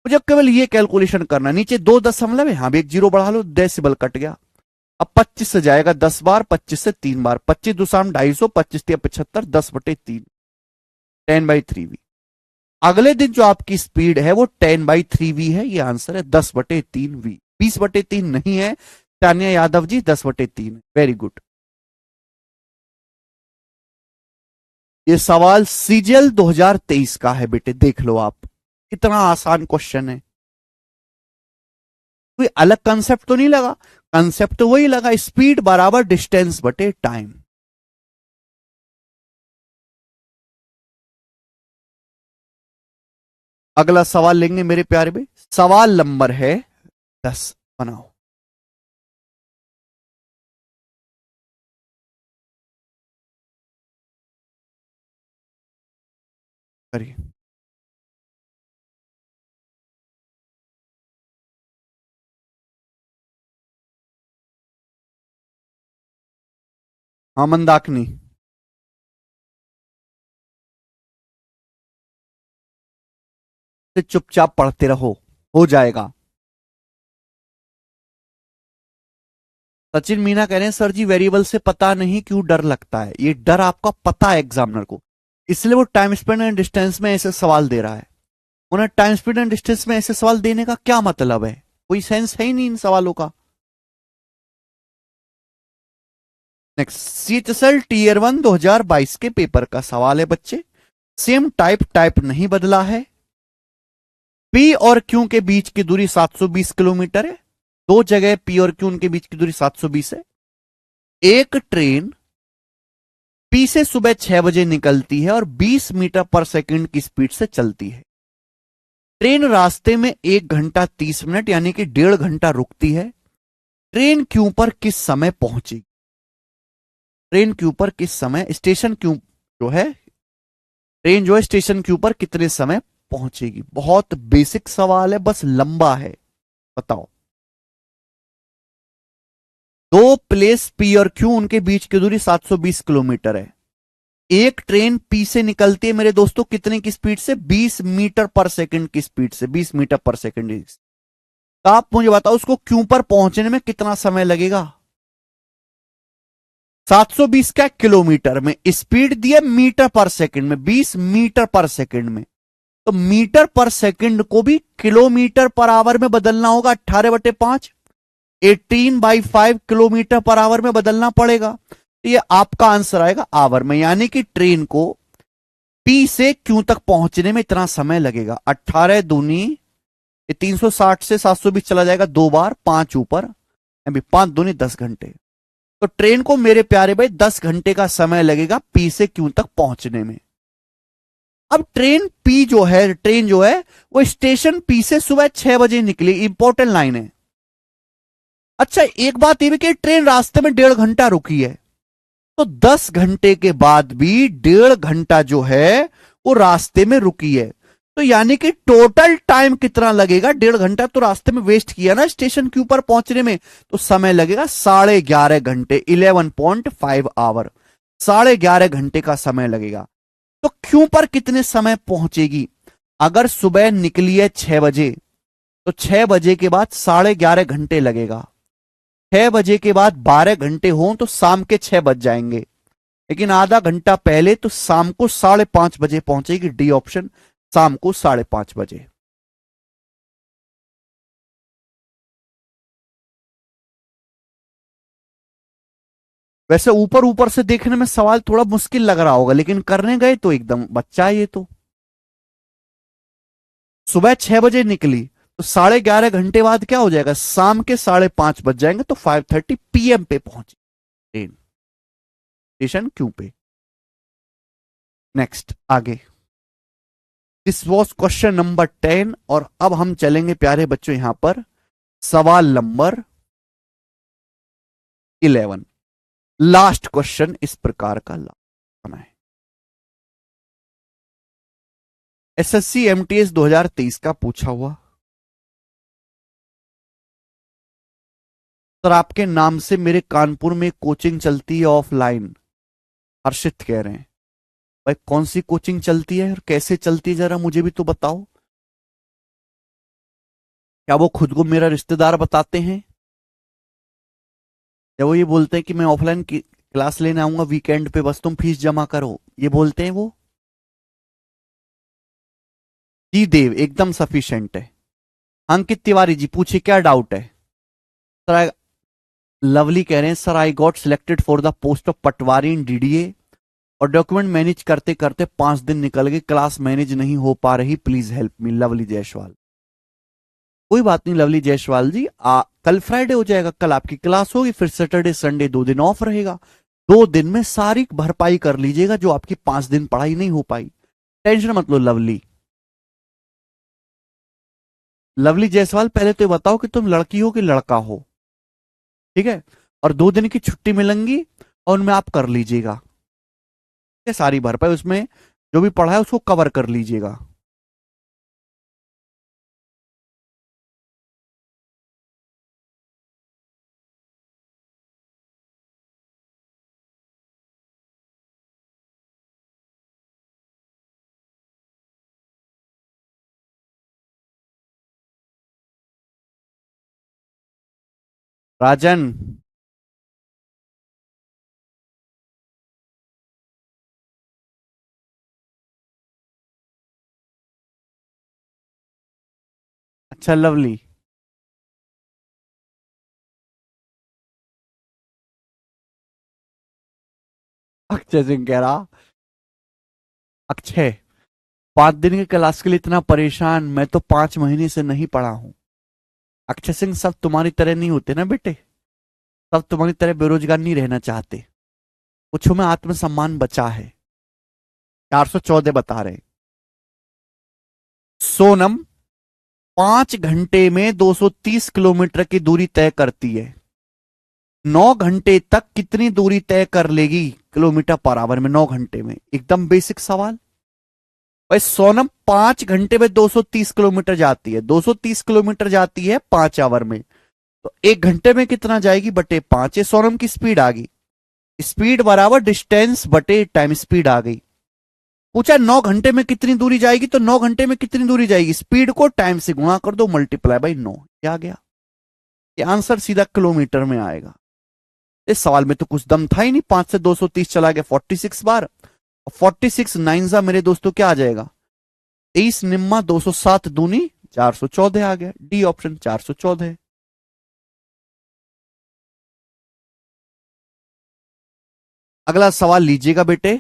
Speaker 1: मुझे केवल ये कैलकुलेशन करना, नीचे 2 दशमलव है, हाँ भी 1 जीरो बढ़ा लो, डेसिबल कट गया। अब 25 से जाएगा 10 बार, 25 से 3 बार, 25 दूसरा 250, 25 75, 10/3, 10/3v। अगले दिन जो आपकी स्पीड है वो 10/3v है, ये आंसर है 10/3v, 20/3 नहीं है तान्या यादव जी, 10/3। Very good. ये सवाल सीजीएल 2023 का है बेटे, देख लो आप, कितना आसान क्वेश्चन है। कोई अलग कंसेप्ट तो नहीं लगा, कंसेप्ट तो वही लगा, स्पीड बराबर डिस्टेंस बटे टाइम। अगला सवाल लेंगे मेरे प्यारे भाई, सवाल नंबर है 10, बनाओ। करिए। हाँ मंदाकिनी, चुपचाप पढ़ते रहो, हो जाएगा। सचिन मीना कह रहे हैं सर जी वेरिएबल से पता नहीं क्यों डर लगता है, ये डर आपका पता है एग्जामिनर को, इसलिए वो टाइम स्पीड एंड डिस्टेंस में ऐसे सवाल दे रहा है। उन्हें टाइम स्पीड एंड डिस्टेंस में ऐसे सवाल देने का क्या मतलब है, कोई सेंस है ही नहीं इन सवालों का। नेक्स्ट, सीएचएसएल टीयर 1 2022 के पेपर का सवाल है बच्चे, सेम टाइप नहीं बदला है, पी और क्यू के बीच की दूरी 720 किलोमीटर है, दो जगह पी और क्यू के बीच की दूरी 720 है। एक ट्रेन पी से सुबह 6 बजे निकलती है और 20 मीटर पर सेकंड की स्पीड से चलती है। ट्रेन रास्ते में 1 घंटा 30 मिनट यानी कि 1.5 घंटा रुकती है। ट्रेन क्यू पर किस समय पहुंचेगी, ट्रेन क्यू पर किस समय, स्टेशन क्यू जो है, ट्रेन जो है स्टेशन क्यू पर कितने समय पहुंचेगी। बहुत बेसिक सवाल है, बस लंबा है, बताओ। दो प्लेस पी और क्यू, उनके बीच की दूरी 720 किलोमीटर है। एक ट्रेन पी से निकलती है मेरे दोस्तों कितने की स्पीड से, 20 मीटर पर सेकंड की स्पीड से, 20 मीटर पर सेकंड। तो आप मुझे बताओ उसको क्यू पर पहुंचने में कितना समय लगेगा। 720 का किलोमीटर में, स्पीड दी है मीटर पर सेकंड में, 20 मीटर पर सेकंड में, तो मीटर पर सेकंड को भी किलोमीटर पर आवर में बदलना होगा, 18/5, 18/5 किलोमीटर पर आवर में बदलना पड़ेगा। तो ये आपका आंसर आएगा आवर में, यानी कि ट्रेन को पी से क्यू तक पहुंचने में इतना समय लगेगा। 18 दूनी 360 से 720 चला जाएगा, 2 बार 5 ऊपर, 5 दूनी 10 घंटे। तो ट्रेन को मेरे प्यारे भाई 10 घंटे का समय लगेगा पी से क्यू तक पहुंचने में। अब ट्रेन जो है वो स्टेशन पी से सुबह 6 बजे निकली, इंपॉर्टेंट लाइन है। अच्छा एक बात ये भी कि ट्रेन रास्ते में 1.5 घंटा रुकी है, तो 10 घंटे के बाद भी 1.5 घंटा जो है वो रास्ते में रुकी है, तो यानी कि टोटल टाइम कितना लगेगा, 1.5 घंटा तो रास्ते में वेस्ट किया ना स्टेशन के ऊपर पहुंचने में, तो समय लगेगा 11.5 घंटे, 11.5 आवर, 11.5 घंटे का समय लगेगा। तो क्यों पर कितने समय पहुंचेगी, अगर सुबह निकली है 6 बजे तो 6 बजे के बाद 11.5 घंटे लगेगा, 6 बजे के बाद 12 घंटे हो तो शाम के 6 बज जाएंगे, लेकिन आधा घंटा पहले तो शाम को 5:30 बजे पहुंचेगी, डी ऑप्शन, शाम को 5:30 बजे। वैसे ऊपर ऊपर से देखने में सवाल थोड़ा मुश्किल लग रहा होगा, लेकिन करने गए तो एकदम बच्चा है ये तो। सुबह 6 बजे निकली तो 11:30 बाद क्या हो जाएगा, शाम के 5:30 बज जाएंगे, तो 5:30 PM पे पहुंचे ट्रेन स्टेशन क्यू पे। नेक्स्ट आगे, दिस वॉज क्वेश्चन नंबर 10। और अब हम चलेंगे प्यारे बच्चों यहां पर सवाल नंबर 11। लास्ट क्वेश्चन इस प्रकार का है, SSC MTS 2023 का पूछा हुआ। सर आपके नाम से मेरे कानपुर में कोचिंग चलती है ऑफलाइन, हर्षित कह रहे हैं। भाई कौन सी कोचिंग चलती है और कैसे चलती है जरा मुझे भी तो बताओ। क्या वो खुद को मेरा रिश्तेदार बताते हैं, या वो ये बोलते हैं कि मैं ऑफलाइन क्लास लेने आऊंगा वीकेंड पे, बस तुम फीस जमा करो, ये बोलते हैं वो? जी देव एकदम सफिशिएंट है। अंकित तिवारी जी पूछिए क्या डाउट है। सर लवली कह रहे हैं sir I got selected for the post of Patwari in DDA और डॉक्यूमेंट मैनेज करते करते 5 दिन निकल गए, क्लास मैनेज नहीं हो पा रही, please help me. Lovely Jaiswal. कोई बात नहीं लवली जायसवाल जी, कल फ्राइडे हो जाएगा, कल आपकी क्लास होगी, फिर सैटरडे संडे 2 दिन ऑफ रहेगा, 2 दिन में सारी भरपाई कर लीजिएगा जो आपकी 5 दिन पढ़ाई नहीं हो पाई। टेंशन मत लो लवली। लवली जायसवाल पहले तो ये बताओ कि तुम लड़की हो कि लड़का हो, ठीक है, और 2 दिन की छुट्टी मिलेंगी और उनमें आप कर लीजिएगा, सारी भरपाई उसमें जो भी पढ़ा है उसको कवर कर लीजिएगा। राजन अच्छा लवली, अक्षय सिंह कह रहा अक्षय 5 दिन की क्लास के लिए इतना परेशान, मैं तो 5 महीने से नहीं पढ़ा हूं। अक्षय सिंह सब तुम्हारी तरह नहीं होते ना बेटे, सब तुम्हारी तरह बेरोजगार नहीं रहना चाहते, कुछ में आत्मसम्मान बचा है। 414 बता रहे। सोनम 5 घंटे में 230 किलोमीटर की दूरी तय करती है, 9 घंटे तक कितनी दूरी तय कर लेगी किलोमीटर पर आवर में 9 घंटे में? एकदम बेसिक सवाल। भाई सोनम 5 घंटे में 230 किलोमीटर जाती है, 230 किलोमीटर जाती है 5 आवर में, तो 1 घंटे में कितना जाएगी बटे 5, ये सोनम की स्पीड आ गई। स्पीड बराबर डिस्टेंस बटे टाइम स्पीड आ गई। पूछा 9 घंटे में कितनी दूरी जाएगी, तो 9 घंटे में कितनी दूरी जाएगी, स्पीड को टाइम से गुणा कर दो, मल्टीप्लाई बाई 9, क्या आ गया? ये आंसर सीधा किलोमीटर में आएगा। इस सवाल में तो कुछ दम था ही नहीं, 5 से 230 चला गया 46 बार, 46 9 सा मेरे दोस्तों क्या आ जाएगा 23 निम्मा 207 दूनी 414 आ गया। D option 414। अगला सवाल लीजिएगा बेटे,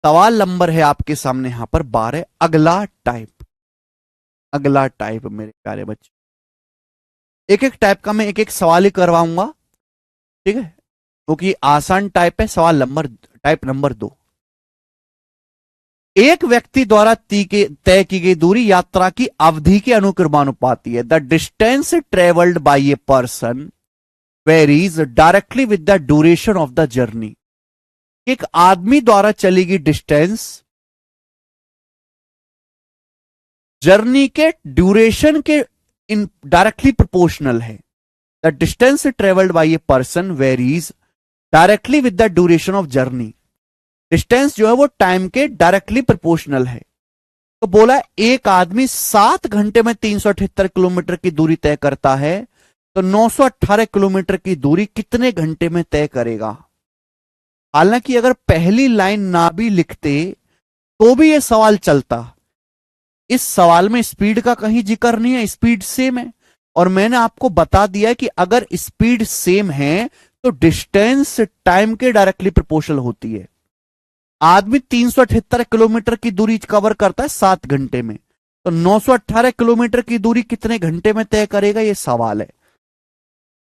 Speaker 1: सवाल नंबर है आपके सामने यहां पर 12। अगला टाइप, अगला टाइप मेरे प्यारे बच्चे, एक एक टाइप का मैं एक एक सवाल ही करवाऊंगा, ठीक है, क्योंकि आसान टाइप है। सवाल नंबर टाइप नंबर 2, एक व्यक्ति द्वारा तय की गई दूरी यात्रा की अवधि के अनुक्रमानुपाती है। The distance travelled by a person varies directly with the duration of the journey. एक आदमी द्वारा चली गई डिस्टेंस जर्नी के ड्यूरेशन के इन डायरेक्टली प्रोपोर्शनल है। The distance travelled by a person varies directly with the duration of journey. Distance जो है वो टाइम के डायरेक्टली प्रोपोर्शनल है। तो बोला एक आदमी 7 घंटे में 378 किलोमीटर की दूरी तय करता है, तो 918 किलोमीटर की दूरी कितने घंटे में तय करेगा? हालांकि अगर पहली लाइन ना भी लिखते तो भी यह सवाल चलता। इस सवाल में स्पीड का कहीं जिक्र नहीं है, स्पीड सेम है, और मैंने आपको बता दिया कि अगर स्पीड सेम है तो डिस्टेंस टाइम के डायरेक्टली प्रोपोर्शनल होती है। आदमी 378 किलोमीटर की दूरी कवर करता है 7 घंटे में, तो 918 किलोमीटर की दूरी कितने घंटे में तय करेगा, ये सवाल है।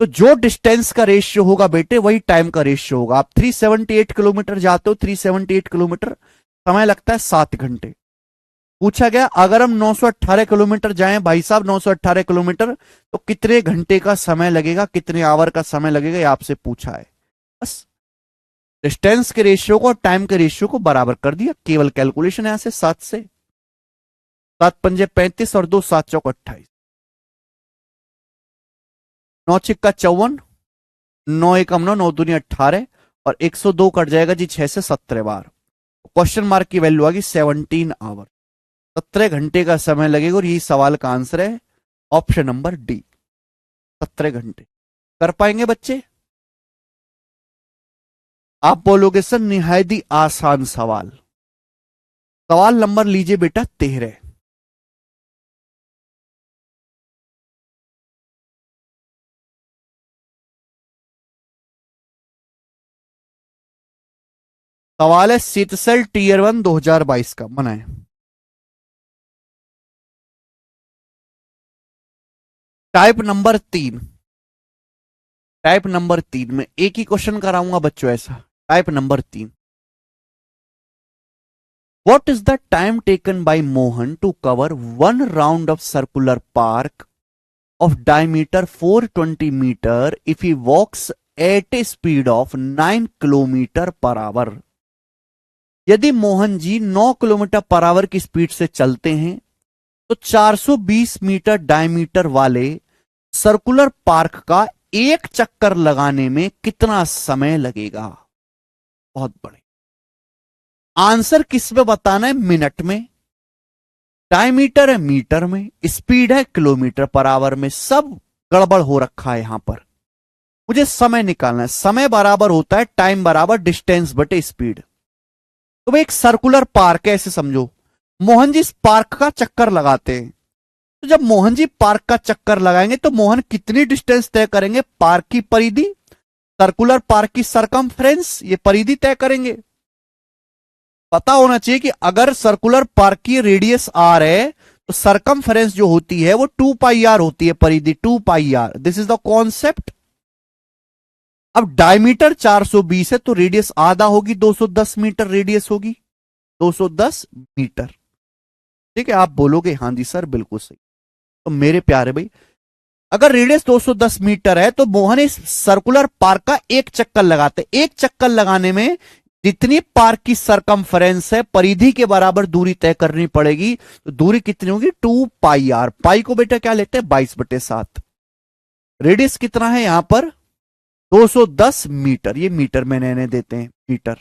Speaker 1: तो जो डिस्टेंस का रेशियो होगा बेटे वही टाइम का रेशियो होगा। आप 378 किलोमीटर जाते हो, 378 किलोमीटर समय लगता है 7 घंटे। पूछा गया अगर हम 918 किलोमीटर जाएं भाई साहब, 918 किलोमीटर, तो कितने घंटे का समय लगेगा, कितने आवर का समय लगेगा, ये आपसे पूछा है। बस डिस्टेंस के रेशियो को और टाइम के रेशियो को बराबर कर दिया, केवल कैलकुलेशन है। यहां से 7 से 7 पंजे 35 और 2 7 चौक 28, 9 छिक्का 54, 9 एकम 9, 9 दूनी 18 और 102 कट जाएगा जी 6 से 17 बार। क्वेश्चन मार्क की वैल्यू आ गई 17 आवर, 17 घंटे का समय लगेगा और यही सवाल का आंसर है ऑप्शन नंबर डी, 17 घंटे। कर पाएंगे बच्चे? आप बोलोगे सर निहायत ही आसान सवाल। सवाल नंबर लीजिए बेटा 13। सवाल है सीतसेल टीयर 1 2022 का, बनाए। टाइप नंबर 3, टाइप नंबर 3 में एक ही क्वेश्चन कराऊंगा बच्चों ऐसा। Type number 3, what is the time taken by Mohan to cover one round of circular park of diameter 420 meter if he walks at a speed of 9 kilometre per hour? यदि Mohan ji 9 kilometre per hour की speed से चलते हैं तो 420 metre diameter वाले circular park का एक चक्कर लगाने में कितना समय लगेगा? बहुत बड़े। आंसर किस में बताना है? मिनट में, डायमीटर है मीटर में, स्पीड है किलोमीटर पर आवर में। सब गड़बड़ हो रखा है यहां पर। मुझे समय निकालना है। समय बराबर होता है टाइम बराबर डिस्टेंस बटे स्पीड। तो भाई एक सर्कुलर पार्क है ऐसे समझो, मोहन जी इस पार्क का चक्कर लगाते हैं। तो जब मोहन जी पार्क का चक्कर लगाएंगे तो मोहन कितनी डिस्टेंस तय करेंगे? पार्क की परिधि, सर्कुलर पार्क की सरकमफ्रेंस, ये परिधि तय करेंगे। पता होना चाहिए कि अगर सर्कुलर पार्क की रेडियस आर है तो सरकमफ्रेंस जो होती है वो 2 पाई आर होती है, परिधि 2 pi r. This is the concept. अब डायमीटर 420 है तो रेडियस आधा होगी, 210 मीटर रेडियस होगी, 210 मीटर। ठीक है, आप बोलोगे हाँ जी सर बिल्कुल सही। तो मेरे प्यारे भाई अगर रेडियस 210 मीटर है तो मोहन इस सर्कुलर पार्क का एक चक्कर लगाते। एक चक्कर लगाने में जितनी पार्क की सरकमफ्रेंस है परिधि के बराबर दूरी तय करनी पड़ेगी। तो दूरी कितनी होगी? 2 पाई आर। पाई को बेटा क्या लेते हैं? 22/7। रेडियस कितना है यहां पर? 210 मीटर। ये मीटर में नए देते हैं, मीटर।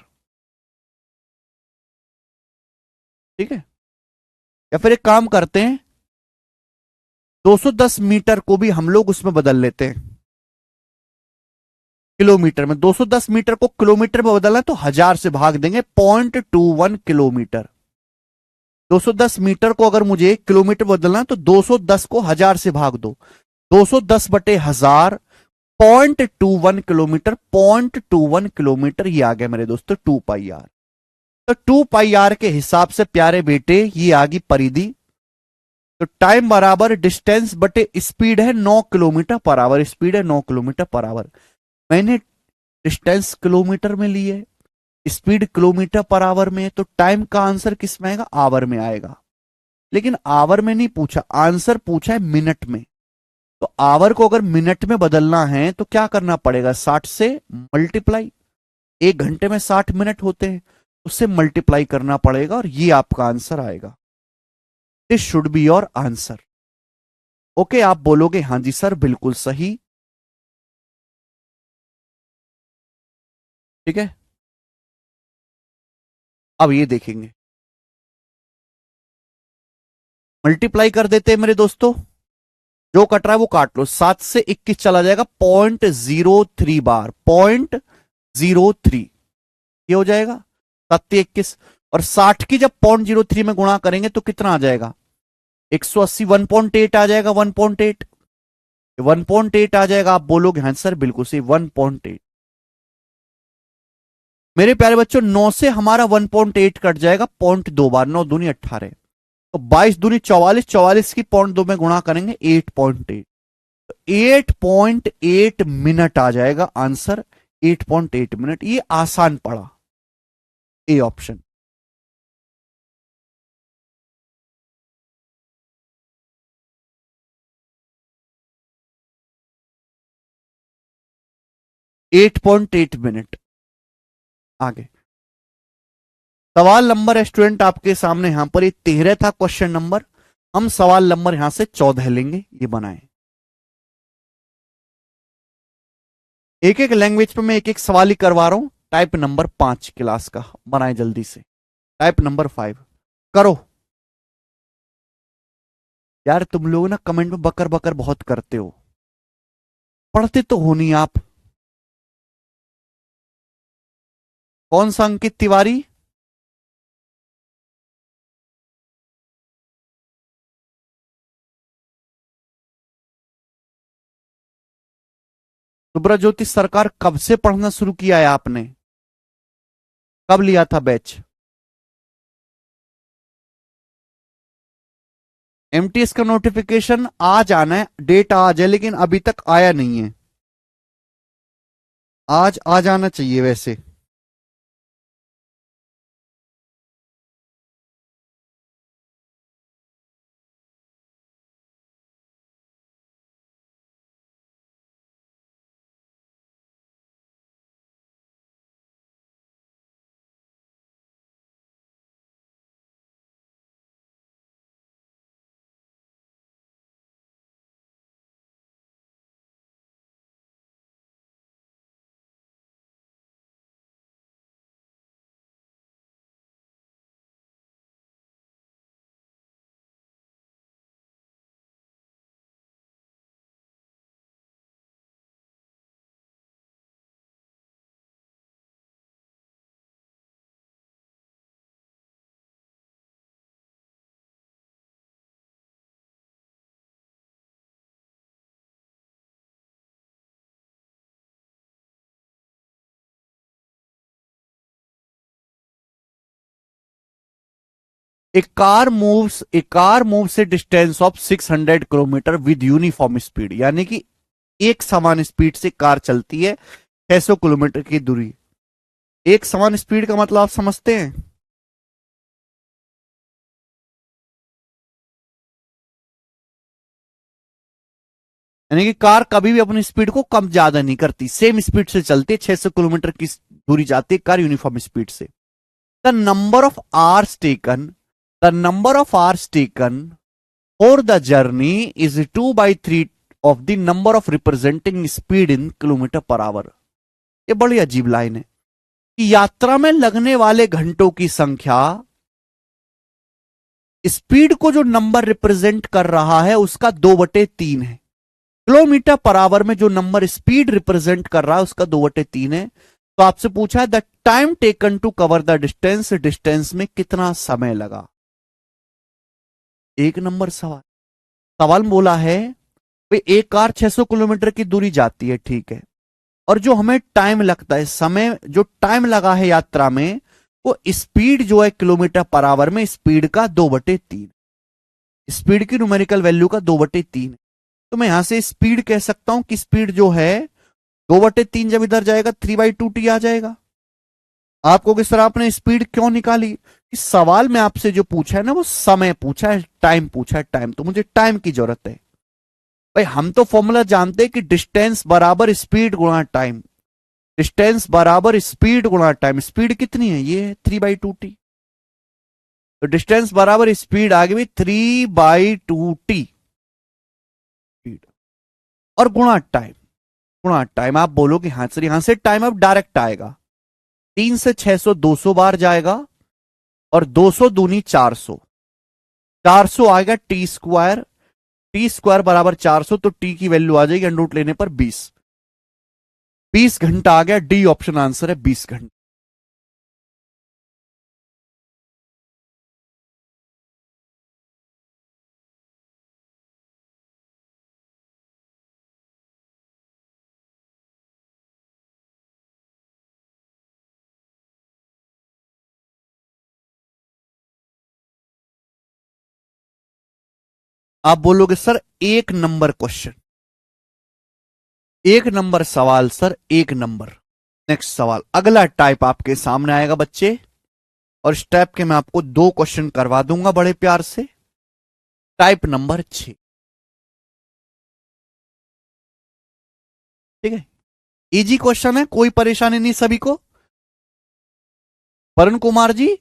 Speaker 1: ठीक है, या फिर एक काम करते हैं 210 मीटर को भी हम लोग उसमें बदल लेते हैं किलोमीटर में। 210 मीटर को किलोमीटर में बदलना है तो 1000 से भाग देंगे, 0.21 किलोमीटर। 210 मीटर को अगर मुझे किलोमीटर बदलना है तो 210 को 1000 से भाग दो, 210/1000, 0.21 किलोमीटर। 0.21 किलोमीटर ये आ गया मेरे दोस्तों 2 पाई आर। तो 2 पाई आर के हिसाब से प्यारे बेटे ये आ गई परिधि। तो टाइम बराबर डिस्टेंस बटे स्पीड है 9 किलोमीटर पर आवर। स्पीड है 9 किलोमीटर पर आवर। मैंने डिस्टेंस किलोमीटर में ली है, स्पीड किलोमीटर पर आवर में है, तो टाइम का आंसर किस में आएगा? आवर में आएगा। लेकिन आवर में नहीं पूछा, आंसर पूछा है मिनट में। तो आवर को अगर मिनट में बदलना है तो क्या करना पड़ेगा? 60 से मल्टीप्लाई। 1 घंटे में 60 मिनट होते हैं, उससे मल्टीप्लाई करना पड़ेगा और ये आपका आंसर आएगा। This should be your answer. Okay, आप बोलोगे हाँ जी सर बिल्कुल सही। ठीक है, अब ये देखेंगे, मल्टीप्लाई कर देते हैं मेरे दोस्तों। जो कट रहा है वो काट लो। 7 से 21 चला जाएगा, 0.03 बार, 0.03 ये हो जाएगा 7 21। और 60 की जब 0.03 में गुणा करेंगे तो कितना आ जाएगा? 180, 1.8 आ जाएगा, 1.8, 1.8 आ जाएगा। आप बोलोगे हाँ सर बिल्कुल सही, 1.8। मेरे प्यारे बच्चों 9 से हमारा 1.8 कट जाएगा 0.2 बार, 9 दूनी 18। तो 22 दूनी 44, 44 की 0.2 में गुणा करेंगे 8.8, 8.8 मिनट आ जाएगा आंसर, 8.8 मिनट। ये आसान पड़ा, ए ऑप्शन। 8.8 मिनट। आगे सवाल नंबर स्टूडेंट आपके सामने यहां पर ये 13 था क्वेश्चन नंबर, हम सवाल नंबर यहां से 14 लेंगे, ये बनाए। एक एक लैंग्वेज पे मैं एक एक सवाल ही करवा रहा हूं। टाइप नंबर 5 क्लास का बनाए जल्दी से। टाइप नंबर 5 करो। यार तुम लोग ना कमेंट में बकर बकर बहुत करते हो, पढ़ते तो हो नहीं आप। कौन सा अंकित तिवारी? सुब्रज्योति सरकार, कब से पढ़ना शुरू किया है आपने? कब लिया था बैच? एमटीएस का नोटिफिकेशन आज आना है, डेट आज है लेकिन अभी तक आया नहीं है। आज आ जाना चाहिए वैसे। ए कार मूव्स से distance of 600 kilometre with uniform speed, यानी कि एक समान स्पीड से कार चलती है 600 किलोमीटर की दूरी। एक समान स्पीड का मतलब आप समझते हैं? यानी कि कार कभी भी अपनी स्पीड को कम ज्यादा नहीं करती, सेम स्पीड से चलती है, 600 किलोमीटर की दूरी जाती है कार यूनिफॉर्म स्पीड से। The number of hours taken, the number of hours taken for the journey is 2/3 of the number of representing speed in kilometre per hour. ये बड़ी अजीब लाइन है कि यात्रा में लगने वाले घंटों की संख्या स्पीड को जो नंबर रिप्रेजेंट कर रहा है उसका 2/3 है। किलोमीटर पर आवर में जो नंबर स्पीड रिप्रेजेंट कर रहा है उसका 2/3 है। तो आपसे पूछा है the time taken to cover the distance, distance में कितना समय लगा। एक नंबर सवाल। सवाल बोला है भाई एक कार 600 किलोमीटर की दूरी जाती है, ठीक है, और जो हमें टाइम लगता है, समय जो टाइम लगा है यात्रा में, वो स्पीड जो है किलोमीटर पर आवर में स्पीड का 2/3, स्पीड की न्यूमेरिकल वैल्यू का 2/3। तो मैं यहां से स्पीड कह सकता हूं कि स्पीड जो है 2/3 जब इधर जाएगा 3/2t आ जाएगा। आपको किस तरह आपने स्पीड क्यों निकाली? इस सवाल में आपसे जो पूछा है ना वो समय पूछा है, टाइम पूछा है, टाइम, तो मुझे टाइम की जरूरत है। भाई हम तो फॉर्मूला जानते हैं कि डिस्टेंस बराबर स्पीड गुणा टाइम, डिस्टेंस बराबर स्पीड गुणा टाइम। स्पीड कितनी है? ये 3/2t। तो डिस्टेंस बराबर स्पीड आ गई 3/2t स्पीड, और गुणा टाइम। गुणा टाइम आप बोलोगे हाँ सर, यहां से टाइम अब डायरेक्ट आएगा। 3 से 600 200 बार जाएगा, और 200 दूनी 400, 400 आएगा टी स्क्वायर, टी स्क्वायर बराबर 400, तो टी की वैल्यू आ जाएगी अंडर रूट लेने पर 20। 20 घंटा आ गया, डी ऑप्शन आंसर है 20 घंटा। आप बोलोगे सर एक नंबर क्वेश्चन, एक नंबर सवाल सर, एक नंबर। नेक्स्ट सवाल, अगला टाइप आपके सामने आएगा बच्चे, और इस टाइप के मैं आपको दो क्वेश्चन करवा दूंगा बड़े प्यार से। टाइप नंबर 6, ठीक है, इजी क्वेश्चन है, कोई परेशानी नहीं सभी को। वरुण कुमार जी,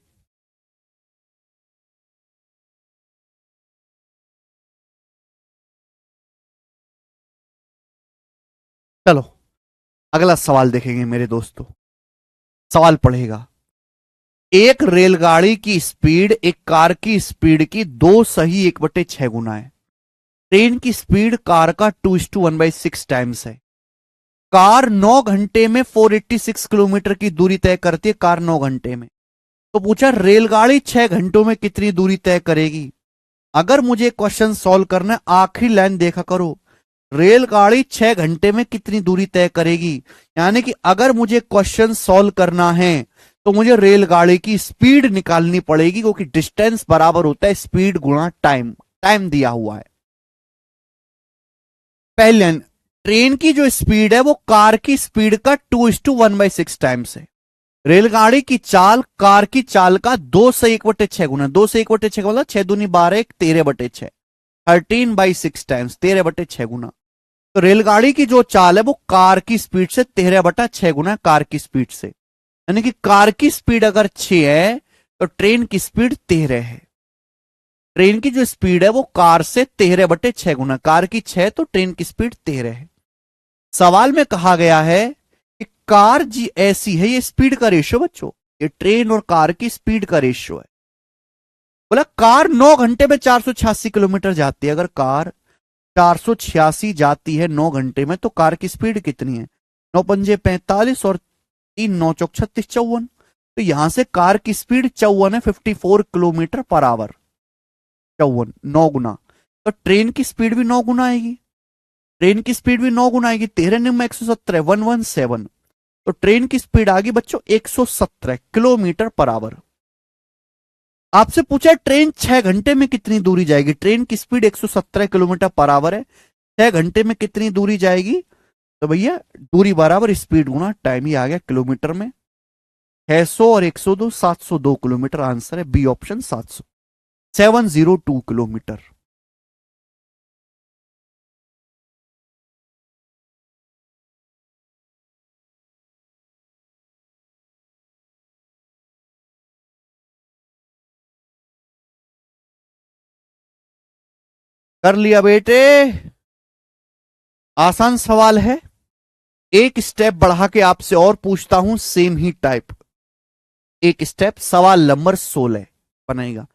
Speaker 1: चलो अगला सवाल देखेंगे मेरे दोस्तों। सवाल पढ़ेगा, एक रेलगाड़ी की स्पीड एक कार की स्पीड की दो सही 1/6 गुना है। ट्रेन की स्पीड कार का 2:1/6 टाइम्स है। कार 9 घंटे में 486 किलोमीटर की दूरी तय करती है, कार 9 घंटे में। तो पूछा रेलगाड़ी 6 घंटों में कितनी दूरी तय करेगी। अगर मुझे क्वेश्चन सॉल्व करना है, आखिरी लाइन देखा करो, रेलगाड़ी 6 घंटे में कितनी दूरी तय करेगी। यानी कि अगर मुझे क्वेश्चन सॉल्व करना है तो मुझे रेलगाड़ी की स्पीड निकालनी पड़ेगी, क्योंकि डिस्टेंस बराबर होता है स्पीड गुणा टाइम। टाइम दिया हुआ है। पहले लाइन, ट्रेन की जो स्पीड है वो कार की स्पीड का 2:1/6 टाइम्स है। रेलगाड़ी की चाल कार की चाल का 2 से 1/6 गुना, 2 से 1/6 मतलब 6×2 = 12, 13/6, 13/6 टाइम्स, 13/6 गुना। तो रेलगाड़ी की जो चाल है वो कार की स्पीड से 13/6 गुना है, कार की स्पीड से। यानी कि कार की स्पीड अगर 6 है तो ट्रेन की स्पीड 13 है। ट्रेन की जो स्पीड है वो कार से 13/6 गुना, कार की 6 तो ट्रेन की स्पीड 13 है। सवाल में कहा गया है कि कार जी ऐसी है, ये स्पीड का रेशियो बच्चों, ये ट्रेन और कार की स्पीड का रेशियो है। बोला कार 9 घंटे में 486 किलोमीटर जाती है। अगर कार 486 जाती है 9 घंटे में, तो कार की स्पीड कितनी है? 9×5 = 45 और 3×9 = 36, 54। तो यहां से कार की स्पीड 54 है, 54 किलोमीटर पर आवर। 54 9 गुना। तो ट्रेन की स्पीड भी 9 गुना आएगी, ट्रेन की स्पीड भी 9 गुना आएगी। 13×9 = 117, 117। तो ट्रेन की स्पीड आ गई बच्चों 117 किलोमीटर पर आवर। आपसे पूछा है ट्रेन 6 घंटे में कितनी दूरी जाएगी। ट्रेन की स्पीड 117 किलोमीटर पर आवर है, 6 घंटे में कितनी दूरी जाएगी। तो भैया दूरी बराबर स्पीड गुना टाइम, ही आ गया किलोमीटर में। 600 और 102, 702 किलोमीटर। आंसर है बी ऑप्शन, 702 किलोमीटर। कर लिया बेटे, आसान सवाल है। एक स्टेप बढ़ा के आपसे और पूछता हूं, सेम ही टाइप। एक स्टेप, सवाल नंबर 16 बनाएगा।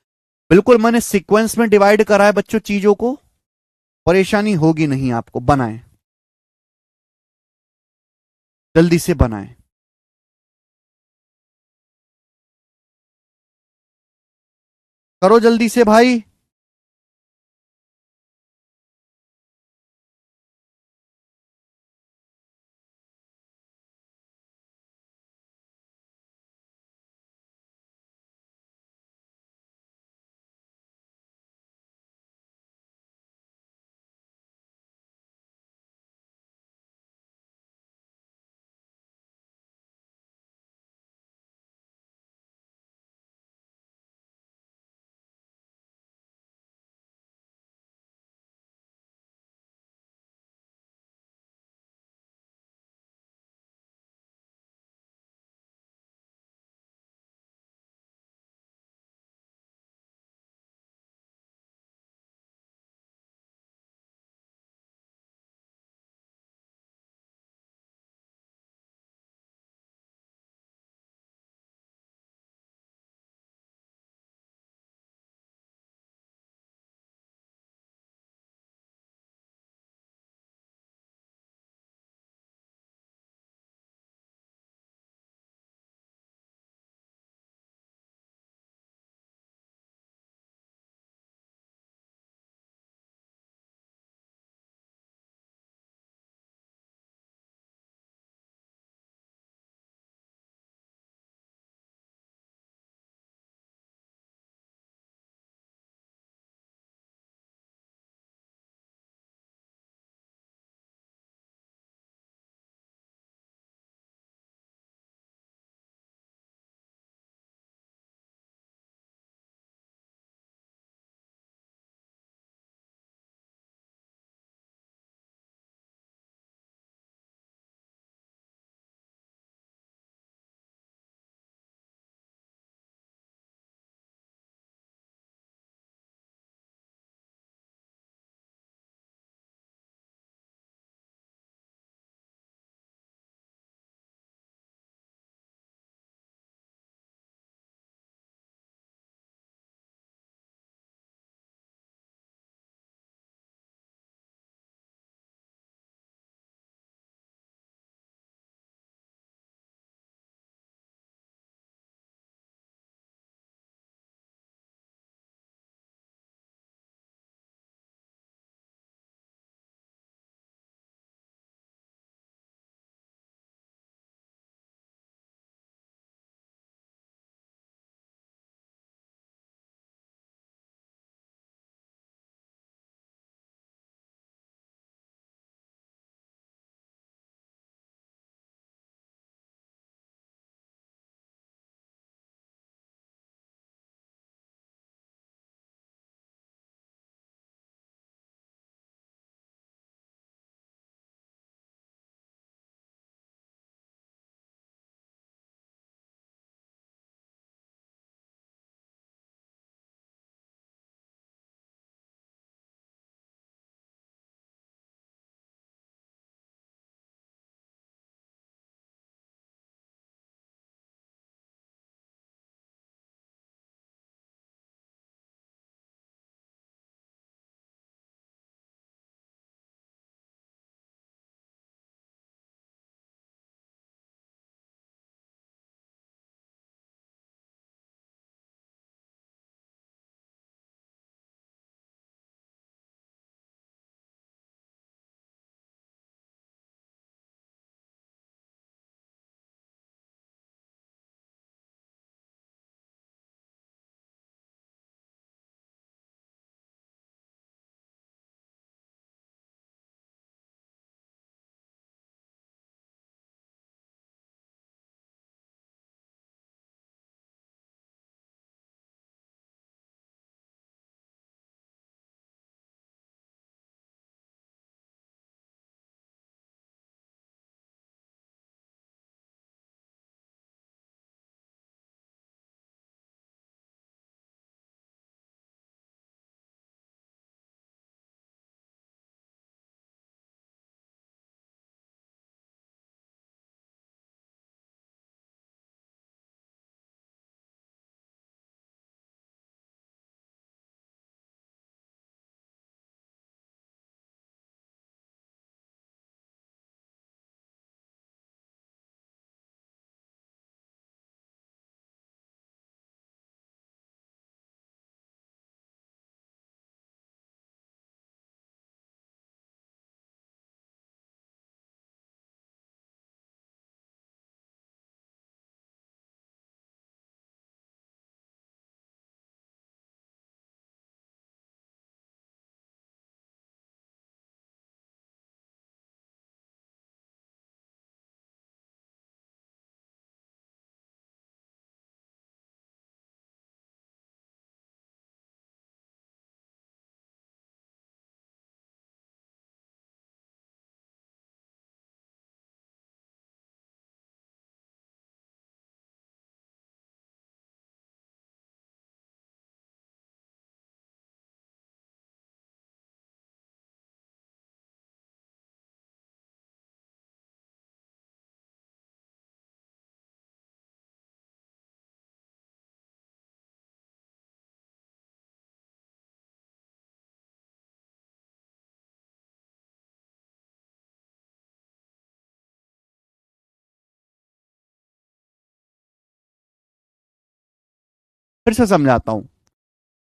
Speaker 1: बिल्कुल मैंने सीक्वेंस में डिवाइड करा है बच्चों चीजों को, परेशानी होगी नहीं आपको। बनाएं, जल्दी से बनाएं, करो जल्दी से भाई। फिर से समझाता हूं।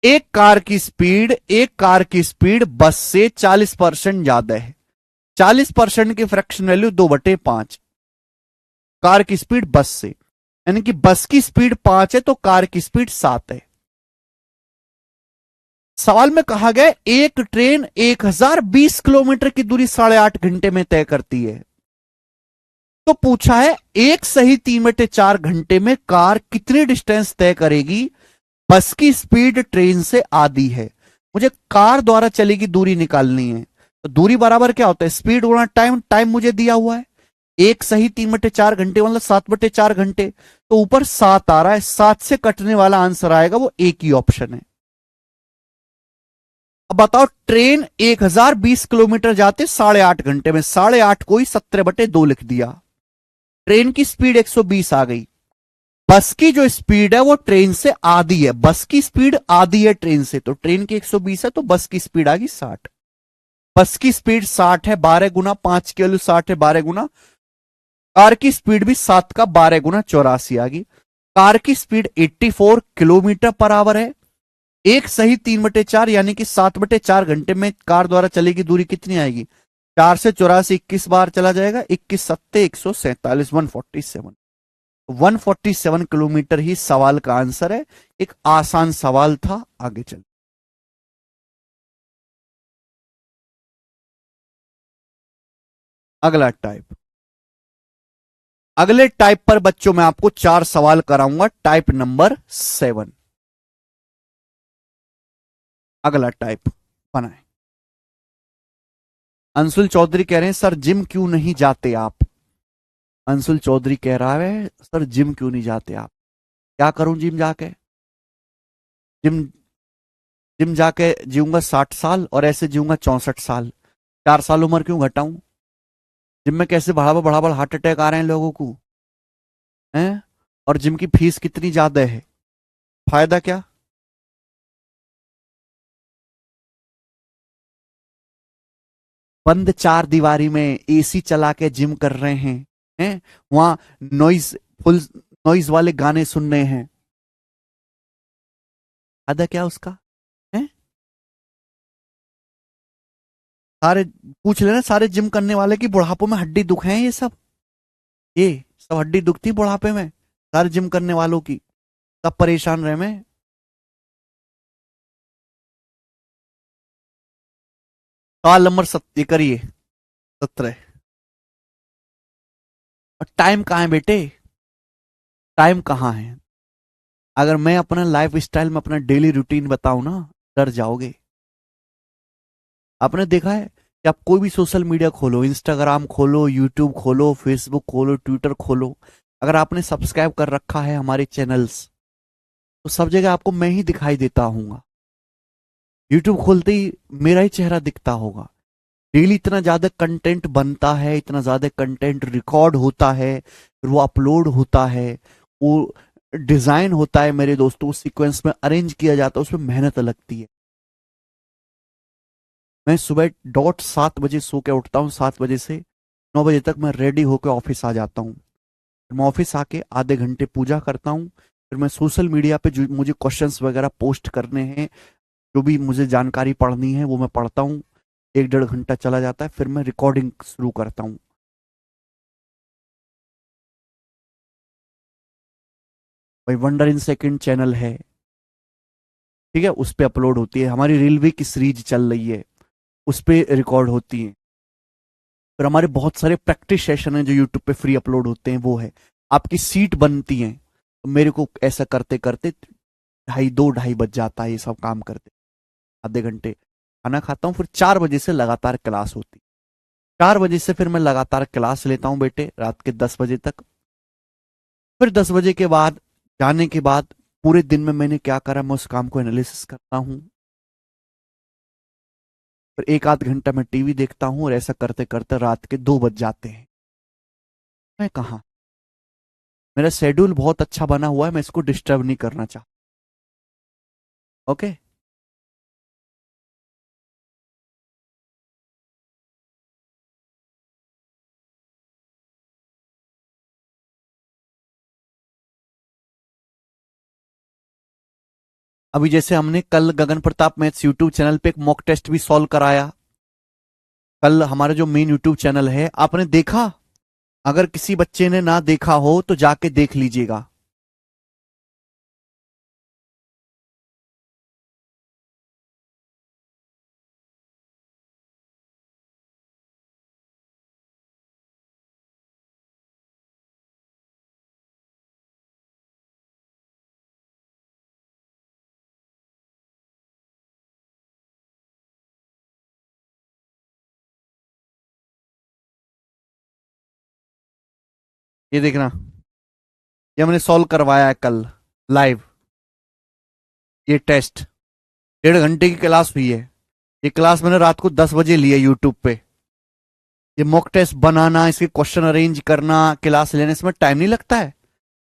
Speaker 1: एक कार की स्पीड बस से 40% ज्यादा है। 40% की फ्रैक्शन वैल्यू 2/5। कार की स्पीड बस से, यानी कि बस की स्पीड 5 है तो कार की स्पीड 7 है। सवाल में कहा गया एक ट्रेन 1020 किलोमीटर की दूरी 8.5 घंटे में तय करती है। तो पूछा है एक सही 3/4 घंटे में कार कितनी डिस्टेंस तय करेगी। बस की स्पीड ट्रेन से आधी है, मुझे कार द्वारा चलेगी दूरी निकालनी है। तो दूरी बराबर क्या होता है, स्पीड गुणा टाइम। टाइम मुझे दिया हुआ है, एक सही 3/4 घंटे मतलब 7/4 घंटे। तो ऊपर 7 आ रहा है, 7 से कटने वाला आंसर आएगा, वो एक ही ऑप्शन है। अब बताओ, ट्रेन 1020 किलोमीटर जाते 8.5 घंटे में, 8.5 को ही 17/2 लिख दिया। ट्रेन की स्पीड 120 आ गई। बस की जो स्पीड है वो ट्रेन से आधी है, बस की स्पीड आधी है ट्रेन से, तो ट्रेन की 120 है तो बस की स्पीड आ गई 60। बस की स्पीड 60 है, 12 गुना 5 की वैल्यू 60 है, 12 गुना। कार की स्पीड भी 7 का 12 गुना 84 आ गई। कार की स्पीड 84 किलोमीटर पर आवर है। एक सही 3/4 यानी कि 7/4 घंटे में कार द्वारा चलेगी दूरी कितनी आएगी। 4 से 84 21 बार चला जाएगा, 21 सत्ते 147, 147। 147 किलोमीटर ही सवाल का आंसर है। एक आसान सवाल था, आगे चल। अगला टाइप। अगले टाइप पर बच्चों मैं आपको 4 सवाल कराऊंगा, टाइप नंबर 7। अगला टाइप बनाए। अंशुल चौधरी कह रहे हैं सर जिम क्यों नहीं जाते आप। अंशुल चौधरी कह रहा है सर जिम क्यों नहीं जाते आप। क्या करूं जिम जाके। जिम जिम जाके जीऊंगा 60 साल और ऐसे जीऊंगा 64 साल। 4 साल उम्र क्यों घटाऊं। जिम में कैसे बढ़ावा बढ़ावा हार्ट अटैक आ रहे हैं लोगों को, हैं। और जिम की फीस कितनी ज्यादा है, फायदा क्या। बंद 4 दीवारी में एसी चला के जिम कर रहे हैं वहां नॉइज, फुल नॉइज वाले गाने सुन रहे हैं। फायदा क्या उसका है। सारे पूछ लेना सारे जिम करने वाले की बुढ़ापों में हड्डी दुख है ये सब। ये सब हड्डी दुखती बुढ़ापे में, सारे जिम करने वालों की। सब परेशान रहे मैं। सवाल नंबर ये करिए 17। और टाइम कहाँ है बेटे, टाइम कहाँ है। अगर मैं अपना लाइफ स्टाइल में अपना डेली रूटीन बताऊं ना, डर जाओगे। आपने देखा है कि आप कोई भी सोशल मीडिया खोलो, इंस्टाग्राम खोलो, यूट्यूब खोलो, फेसबुक खोलो, ट्विटर खोलो, अगर आपने सब्सक्राइब कर रखा है हमारे चैनल्स, तो सब जगह आपको मैं ही दिखाई देता हूँ। यूट्यूब खोलते ही मेरा ही चेहरा दिखता होगा। डेली इतना ज्यादा कंटेंट बनता है, इतना ज्यादा कंटेंट रिकॉर्ड होता है, फिर वो अपलोड होता है, वो डिजाइन होता है मेरे दोस्तों, सीक्वेंस में अरेंज किया जाता है, उसमें मेहनत लगती है। मैं सुबह डॉट 7 बजे सो के उठता हूँ, 7 बजे से 9 बजे तक मैं रेडी होकर ऑफिस आ जाता हूँ। फिर मैं ऑफिस आके आधे घंटे पूजा करता हूँ। फिर मैं सोशल मीडिया पे जो मुझे क्वेश्चंस वगैरह पोस्ट करने हैं, जो भी मुझे जानकारी पढ़नी है वो मैं पढ़ता हूँ। 1 डेढ़ घंटा चला जाता है, फिर मैं रिकॉर्डिंग शुरू करता हूँ। भाई वंडर इन सेकंड चैनल है, ठीक है, उस पर अपलोड होती है। हमारी रेलवे की सीरीज चल रही है, उस पर रिकॉर्ड होती है। फिर हमारे बहुत सारे प्रैक्टिस सेशन हैं जो यूट्यूब पे फ्री अपलोड होते हैं, वो है। आपकी सीट बनती है, तो मेरे को ऐसा करते करते 2:30 बज जाता है ये सब काम करते। आधे घंटे खाना खाता हूँ, फिर 4 बजे से लगातार क्लास होती। 4 बजे से फिर मैं लगातार क्लास लेता हूँ बेटे, रात के 10 बजे तक। फिर 10 बजे के बाद जाने के बाद पूरे दिन में मैंने क्या करा, मैं उस काम को एनालिसिस करता हूँ। फिर एक आध घंटा मैं टीवी देखता हूँ, और ऐसा करते करते रात के 2 बज जाते हैं। मैं कहा, मेरा शेड्यूल बहुत अच्छा बना हुआ है, मैं इसको डिस्टर्ब नहीं करना चाहता। ओके। अभी जैसे हमने कल गगन प्रताप मैथ्स यूट्यूब चैनल पे एक मॉक टेस्ट भी सॉल्व कराया, कल हमारा जो मेन यूट्यूब चैनल है, आपने देखा? अगर किसी बच्चे ने ना देखा हो तो जाके देख लीजिएगा। ये देखना, ये हमने सॉल्व करवाया है कल लाइव, ये टेस्ट 1.5 घंटे की क्लास हुई है। ये क्लास मैंने रात को 10 बजे ली है यूट्यूब पे। ये मॉक टेस्ट बनाना, इसके क्वेश्चन अरेंज करना, क्लास लेने, इसमें टाइम नहीं लगता है।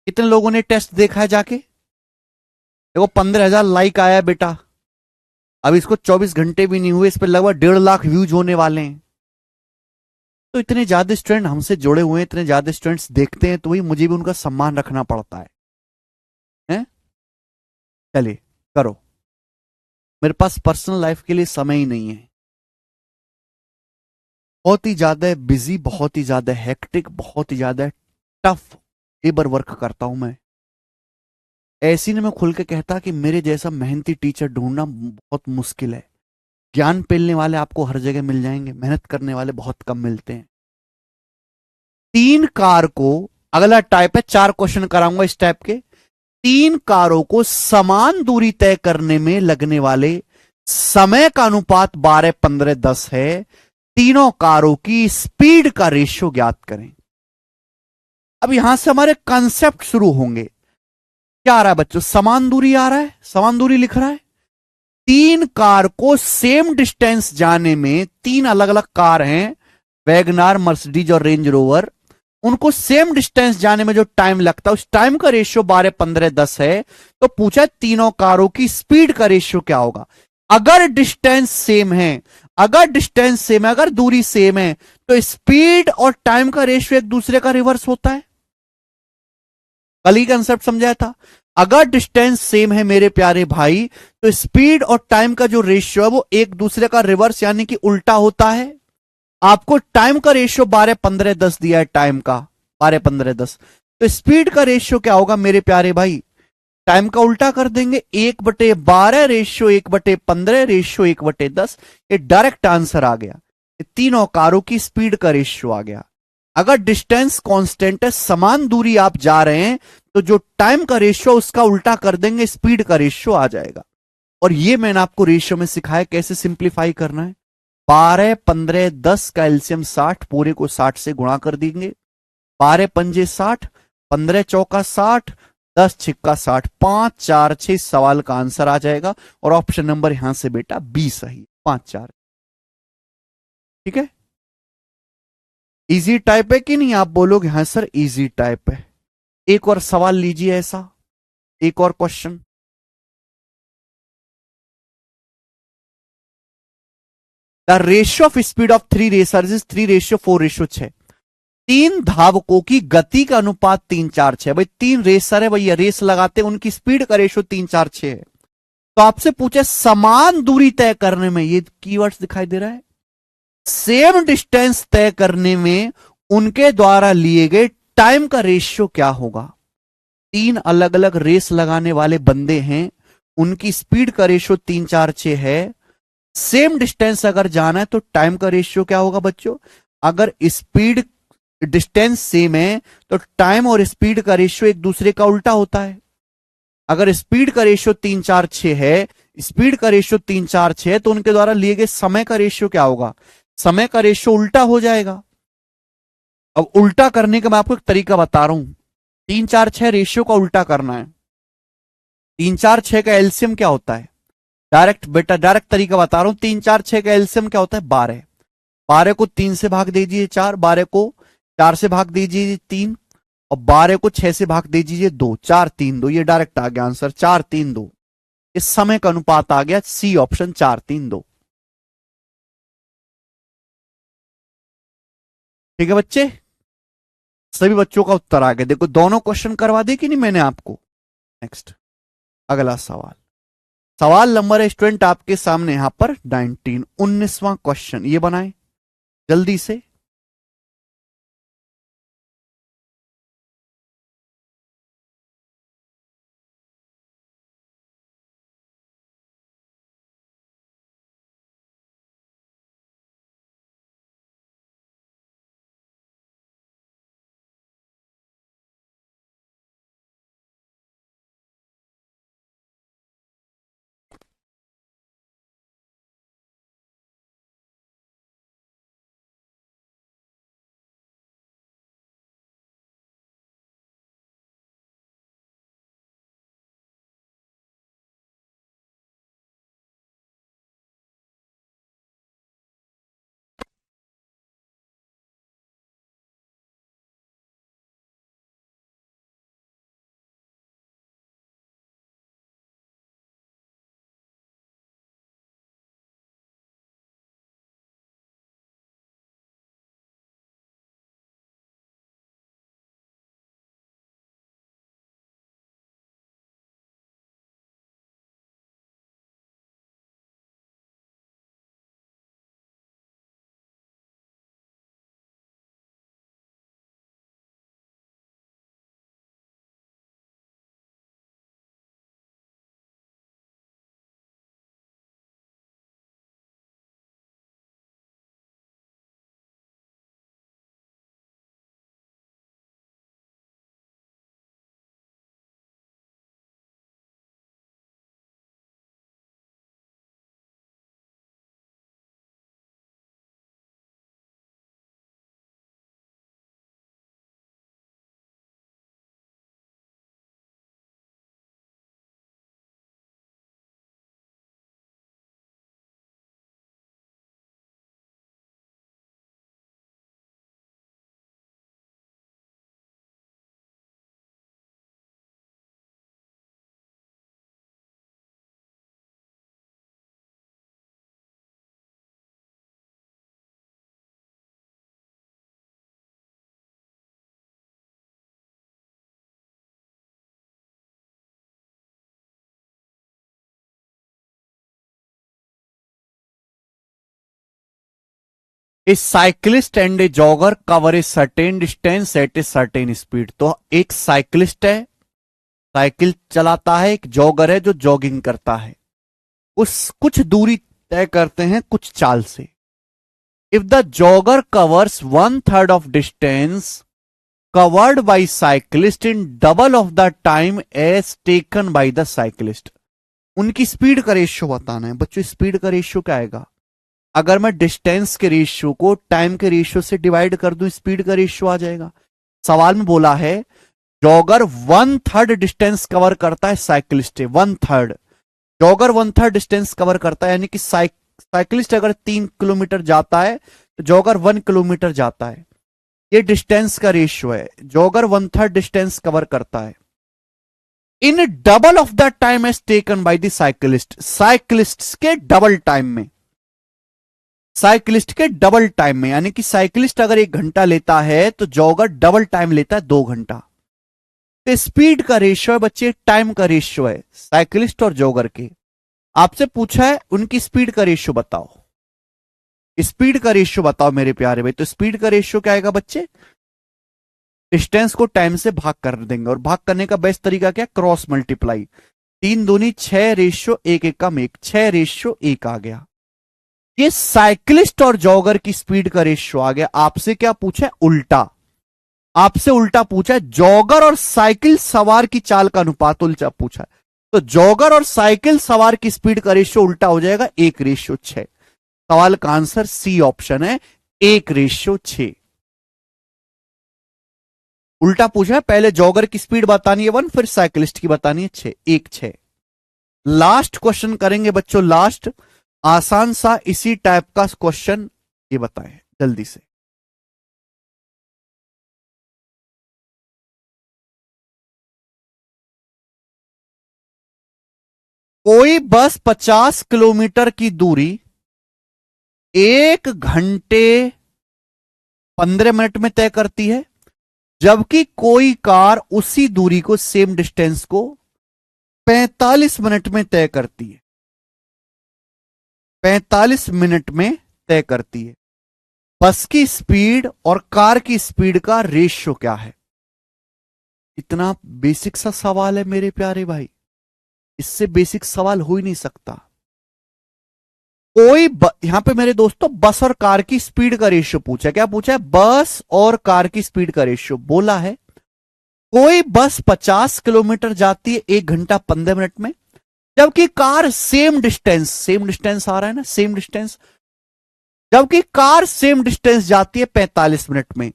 Speaker 1: कितने लोगों ने टेस्ट देखा है जाके? देखो 15,000 लाइक आया है बेटा। अब इसको 24 घंटे भी नहीं हुए, इस पर लगभग 1.5 लाख व्यूज होने वाले हैं। तो इतने ज्यादा स्टूडेंट हमसे जुड़े हुए हैं, इतने ज्यादा स्टूडेंट्स देखते हैं, तो वही मुझे भी उनका सम्मान रखना पड़ता है, हैं? चलिए करो, मेरे पास पर्सनल लाइफ के लिए समय ही नहीं है। बहुत ही ज्यादा बिजी, बहुत ही ज्यादा हेक्टिक, बहुत ही ज्यादा टफ लेबर वर्क करता हूं मैं। ऐसी ने मैं खुल के कहता कि मेरे जैसा मेहनती टीचर ढूंढना बहुत मुश्किल है। ज्ञान पेलने वाले आपको हर जगह मिल जाएंगे, मेहनत करने वाले बहुत कम मिलते हैं। 3 कार को, अगला टाइप है, 4 क्वेश्चन कराऊंगा इस टाइप के। 3 कारों को समान दूरी तय करने में लगने वाले समय का अनुपात 12, 15, 10 है। तीनों कारों की स्पीड का रेशियो ज्ञात करें। अब यहां से हमारे कंसेप्ट शुरू होंगे। क्या आ रहा है बच्चों? समान दूरी आ रहा है, समान दूरी लिख रहा है। 3 कार को सेम डिस्टेंस जाने में, 3 अलग अलग कार हैं, वैगनार, मर्सिडीज और रेंज रोवर, उनको सेम डिस्टेंस जाने में जो टाइम लगता है, उस टाइम का रेशियो 12, 15, 10 है। तो पूछा तीनों कारों की स्पीड का रेशियो क्या होगा। अगर डिस्टेंस सेम है, अगर डिस्टेंस सेम है, अगर दूरी सेम है, तो स्पीड और टाइम का रेशियो एक दूसरे का रिवर्स होता है। कल ही कंसेप्ट समझाया था। अगर डिस्टेंस सेम है मेरे प्यारे भाई, तो स्पीड और टाइम का जो रेशियो है वो एक दूसरे का रिवर्स यानी कि उल्टा होता है। आपको टाइम का रेशियो 12, 15, 10 दिया है, टाइम का 12, 15, 10, तो स्पीड का रेशियो क्या होगा मेरे प्यारे भाई? टाइम का उल्टा कर देंगे, 1/12 रेशियो 1/15 रेशियो 1/10। ये डायरेक्ट आंसर आ गया। ये तीनों कारों की स्पीड का रेशियो आ गया। अगर डिस्टेंस कांस्टेंट है, समान दूरी आप जा रहे हैं, तो जो टाइम का रेशियो उसका उल्टा कर देंगे, स्पीड का रेशियो आ जाएगा। और ये मैंने आपको रेशियो में सिखाया कैसे सिंप्लीफाई करना है। 12, 15, 10 का एलसीएम 60, पूरे को 60 से गुणा कर देंगे। 12 पंजे 60, 15 चौका 60, 10 छिक्का 60, 5, 4, 6 सवाल का आंसर आ जाएगा। और ऑप्शन नंबर यहां से बेटा 20 सही, 5, 4। ठीक है, इजी टाइप है कि नहीं? आप बोलोगे हाँ सर इजी टाइप है। एक और सवाल लीजिए ऐसा, एक और question. The ratio of speed of 3 racers is 3:4:6। 3 धावकों की गति का अनुपात 3:4:6। भाई 3 रेसर है भैया, रेस लगाते हैं, उनकी स्पीड का रेशियो 3:4:6 है। तो आपसे पूछे समान दूरी तय करने में, ये कीवर्ड्स दिखाई दे रहा है, सेम डिस्टेंस तय करने में उनके द्वारा लिए गए टाइम का रेशियो क्या होगा। 3 अलग अलग रेस लगाने वाले बंदे हैं, उनकी स्पीड का रेशियो 3:4:6 है। सेम डिस्टेंस अगर जाना है तो टाइम का रेशियो क्या होगा बच्चों? अगर स्पीड डिस्टेंस सेम है तो टाइम और स्पीड का रेशियो एक दूसरे का उल्टा होता है। अगर स्पीड का रेशियो 3:4:6 है, स्पीड का रेशियो 3:4:6 है, तो उनके द्वारा लिए गए समय का रेशियो क्या होगा? समय का रेशियो उल्टा हो जाएगा। अब उल्टा करने का मैं आपको एक तरीका बता रहा हूं। 3:4:6 रेशियो का उल्टा करना है। 3:4:6 का एलसीएम क्या होता है? डायरेक्ट बेटा, डायरेक्ट तरीका बता रहा हूं। 3:4:6 का एलसीएम क्या होता है? 12। 12 को 3 से भाग दीजिए 4, 12 को 4 से भाग दीजिए 3, और 12 को 6 से भाग दीजिए 2, 4, 3, 2। ये डायरेक्ट आ गया आंसर, 4, 3, 2। इस समय का अनुपात आ गया सी ऑप्शन, 4, 3, 2। ठीक है बच्चे, सभी बच्चों का उत्तर आ गया। देखो दोनों क्वेश्चन करवा दे कि नहीं मैंने आपको। नेक्स्ट, अगला सवाल। सवाल नंबर है स्टूडेंट आपके सामने यहां पर 19वां क्वेश्चन, ये बनाए जल्दी से। A cyclist and a jogger cover a certain distance at a certain speed. तो एक साइकिलिस्ट है, साइकिल चलाता है, एक जॉगर है जो जॉगिंग करता है, उस कुछ दूरी तय करते हैं कुछ चाल से। If the jogger covers 1/3 of distance covered by cyclist in double of the time as taken by the cyclist. उनकी स्पीड का रेशियो बताना है बच्चों। स्पीड का रेशियो क्या आएगा? अगर मैं डिस्टेंस के रेशियो को टाइम के रेशियो से डिवाइड कर दूं, स्पीड का रेशियो आ जाएगा। सवाल में बोला है जॉगर 1/3 डिस्टेंस कवर करता है, साइकिलिस्ट 1/3, जॉगर 1/3 डिस्टेंस कवर करता है, यानी कि साइकिलिस्ट अगर 3 किलोमीटर जाता है तो जॉगर 1 किलोमीटर जाता है। ये डिस्टेंस का रेशियो है, जॉगर 1/3 डिस्टेंस कवर करता है in double of the time as taken by the cyclist. Cyclist के डबल टाइम में, साइकिलिस्ट के डबल टाइम में, यानी कि साइकिलिस्ट अगर 1 घंटा लेता है तो जॉगर डबल टाइम लेता है 2 घंटा। तो स्पीड का रेशियो है बच्चे, टाइम का रेशियो है साइकिलिस्ट और जॉगर के। आपसे पूछा है उनकी स्पीड का रेशियो बताओ, स्पीड का रेशियो बताओ मेरे प्यारे भाई। तो स्पीड का रेशियो क्या आएगा बच्चे? डिस्टेंस को टाइम से भाग कर देंगे, और भाग करने का बेस्ट तरीका क्या? Cross multiply. 3 दूनी 6 रेशियो 1 1 कम 1, 6 रेशियो 1 आ गया। ये साइकिलिस्ट और जॉगर की स्पीड का रेशियो आ गया। आपसे क्या पूछा है? उल्टा। आपसे उल्टा पूछा है, जॉगर और साइकिल सवार की चाल का अनुपात उल्टा पूछा है। तो जॉगर और साइकिल सवार की स्पीड का रेशियो उल्टा हो जाएगा 1:6। सवाल का आंसर सी ऑप्शन है, 1:6। उल्टा पूछा है, पहले जॉगर की स्पीड बतानी है 1, फिर साइकिलिस्ट की बतानी है 6, 1:6। लास्ट क्वेश्चन करेंगे बच्चों, लास्ट आसान सा इसी टाइप का क्वेश्चन, ये बताएं जल्दी से। कोई बस 50 किलोमीटर की दूरी 1 घंटे 15 मिनट में तय करती है, जबकि कोई कार उसी दूरी को, सेम डिस्टेंस को 45 मिनट में तय करती है। 45 मिनट में तय करती है। बस की स्पीड और कार की स्पीड का रेशियो क्या है? इतना बेसिक सा सवाल है मेरे प्यारे भाई, इससे बेसिक सवाल हो ही नहीं सकता। यहां पे मेरे दोस्तों बस और कार की स्पीड का रेशियो पूछा है। क्या पूछा है? बस और कार की स्पीड का रेशियो बोला है। कोई बस 50 किलोमीटर जाती है 1 घंटा 15 मिनट में, जबकि कार सेम डिस्टेंस आ रहा है ना, सेम डिस्टेंस, जबकि कार सेम डिस्टेंस जाती है 45 मिनट में।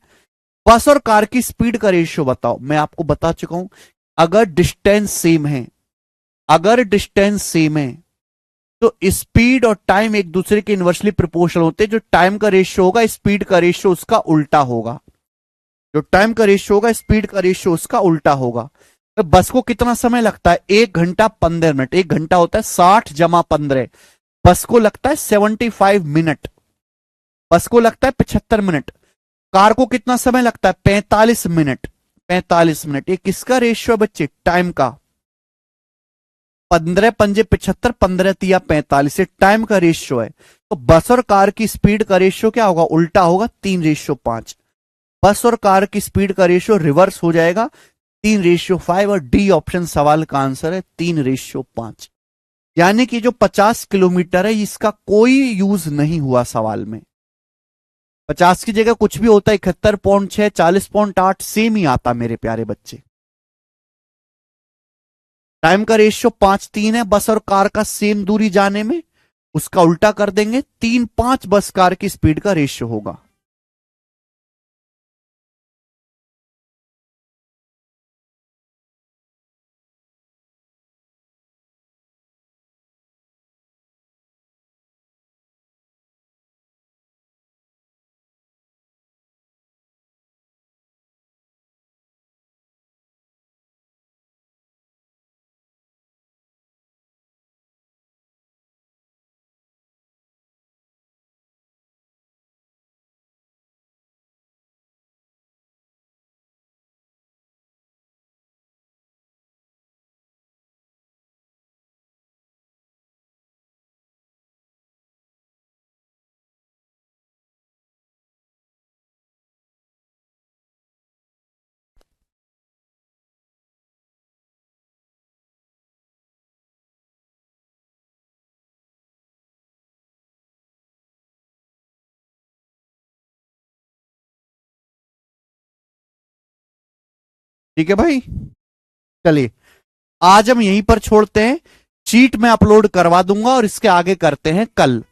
Speaker 1: बस और कार की स्पीड का रेशियो बताओ। मैं आपको बता चुका हूं, अगर डिस्टेंस सेम है, अगर डिस्टेंस सेम है तो स्पीड और टाइम एक दूसरे के इनवर्सली प्रोपोर्शनल होते हैं। जो टाइम का रेशियो होगा स्पीड का रेशियो उसका उल्टा होगा। जो टाइम का रेशियो होगा स्पीड का रेशियो उसका उल्टा होगा। तो बस को कितना समय लगता है? 1 घंटा 15 मिनट। 1 घंटा होता है 60 + 15, बस को लगता है 75 मिनट, बस को लगता है 75 मिनट। कार को कितना समय लगता है? 45 मिनट। 45 मिनट, ये किसका रेशियो है बच्चे? टाइम का। 15 × 5 = 75, 15 × 3 = 45, ये टाइम का रेशियो है। तो बस और कार की स्पीड का रेशियो क्या होगा? उल्टा होगा, 3:5। बस और कार की स्पीड का रेशियो रिवर्स हो जाएगा, 3:5। और डी ऑप्शन सवाल का आंसर है 3:5। यानी कि जो 50 किलोमीटर है इसका कोई यूज नहीं हुआ सवाल में। 50 की जगह कुछ भी होता है, 71.6, 40.8, सेम ही आता मेरे प्यारे बच्चे। टाइम का रेशियो 5:3 है बस और कार का सेम दूरी जाने में, उसका उल्टा कर देंगे, 3:5 बस कार की स्पीड का रेशियो होगा। ठीक है भाई, चलिए आज हम यहीं पर छोड़ते हैं। चीट मैं अपलोड करवा दूंगा और इसके आगे करते हैं कल।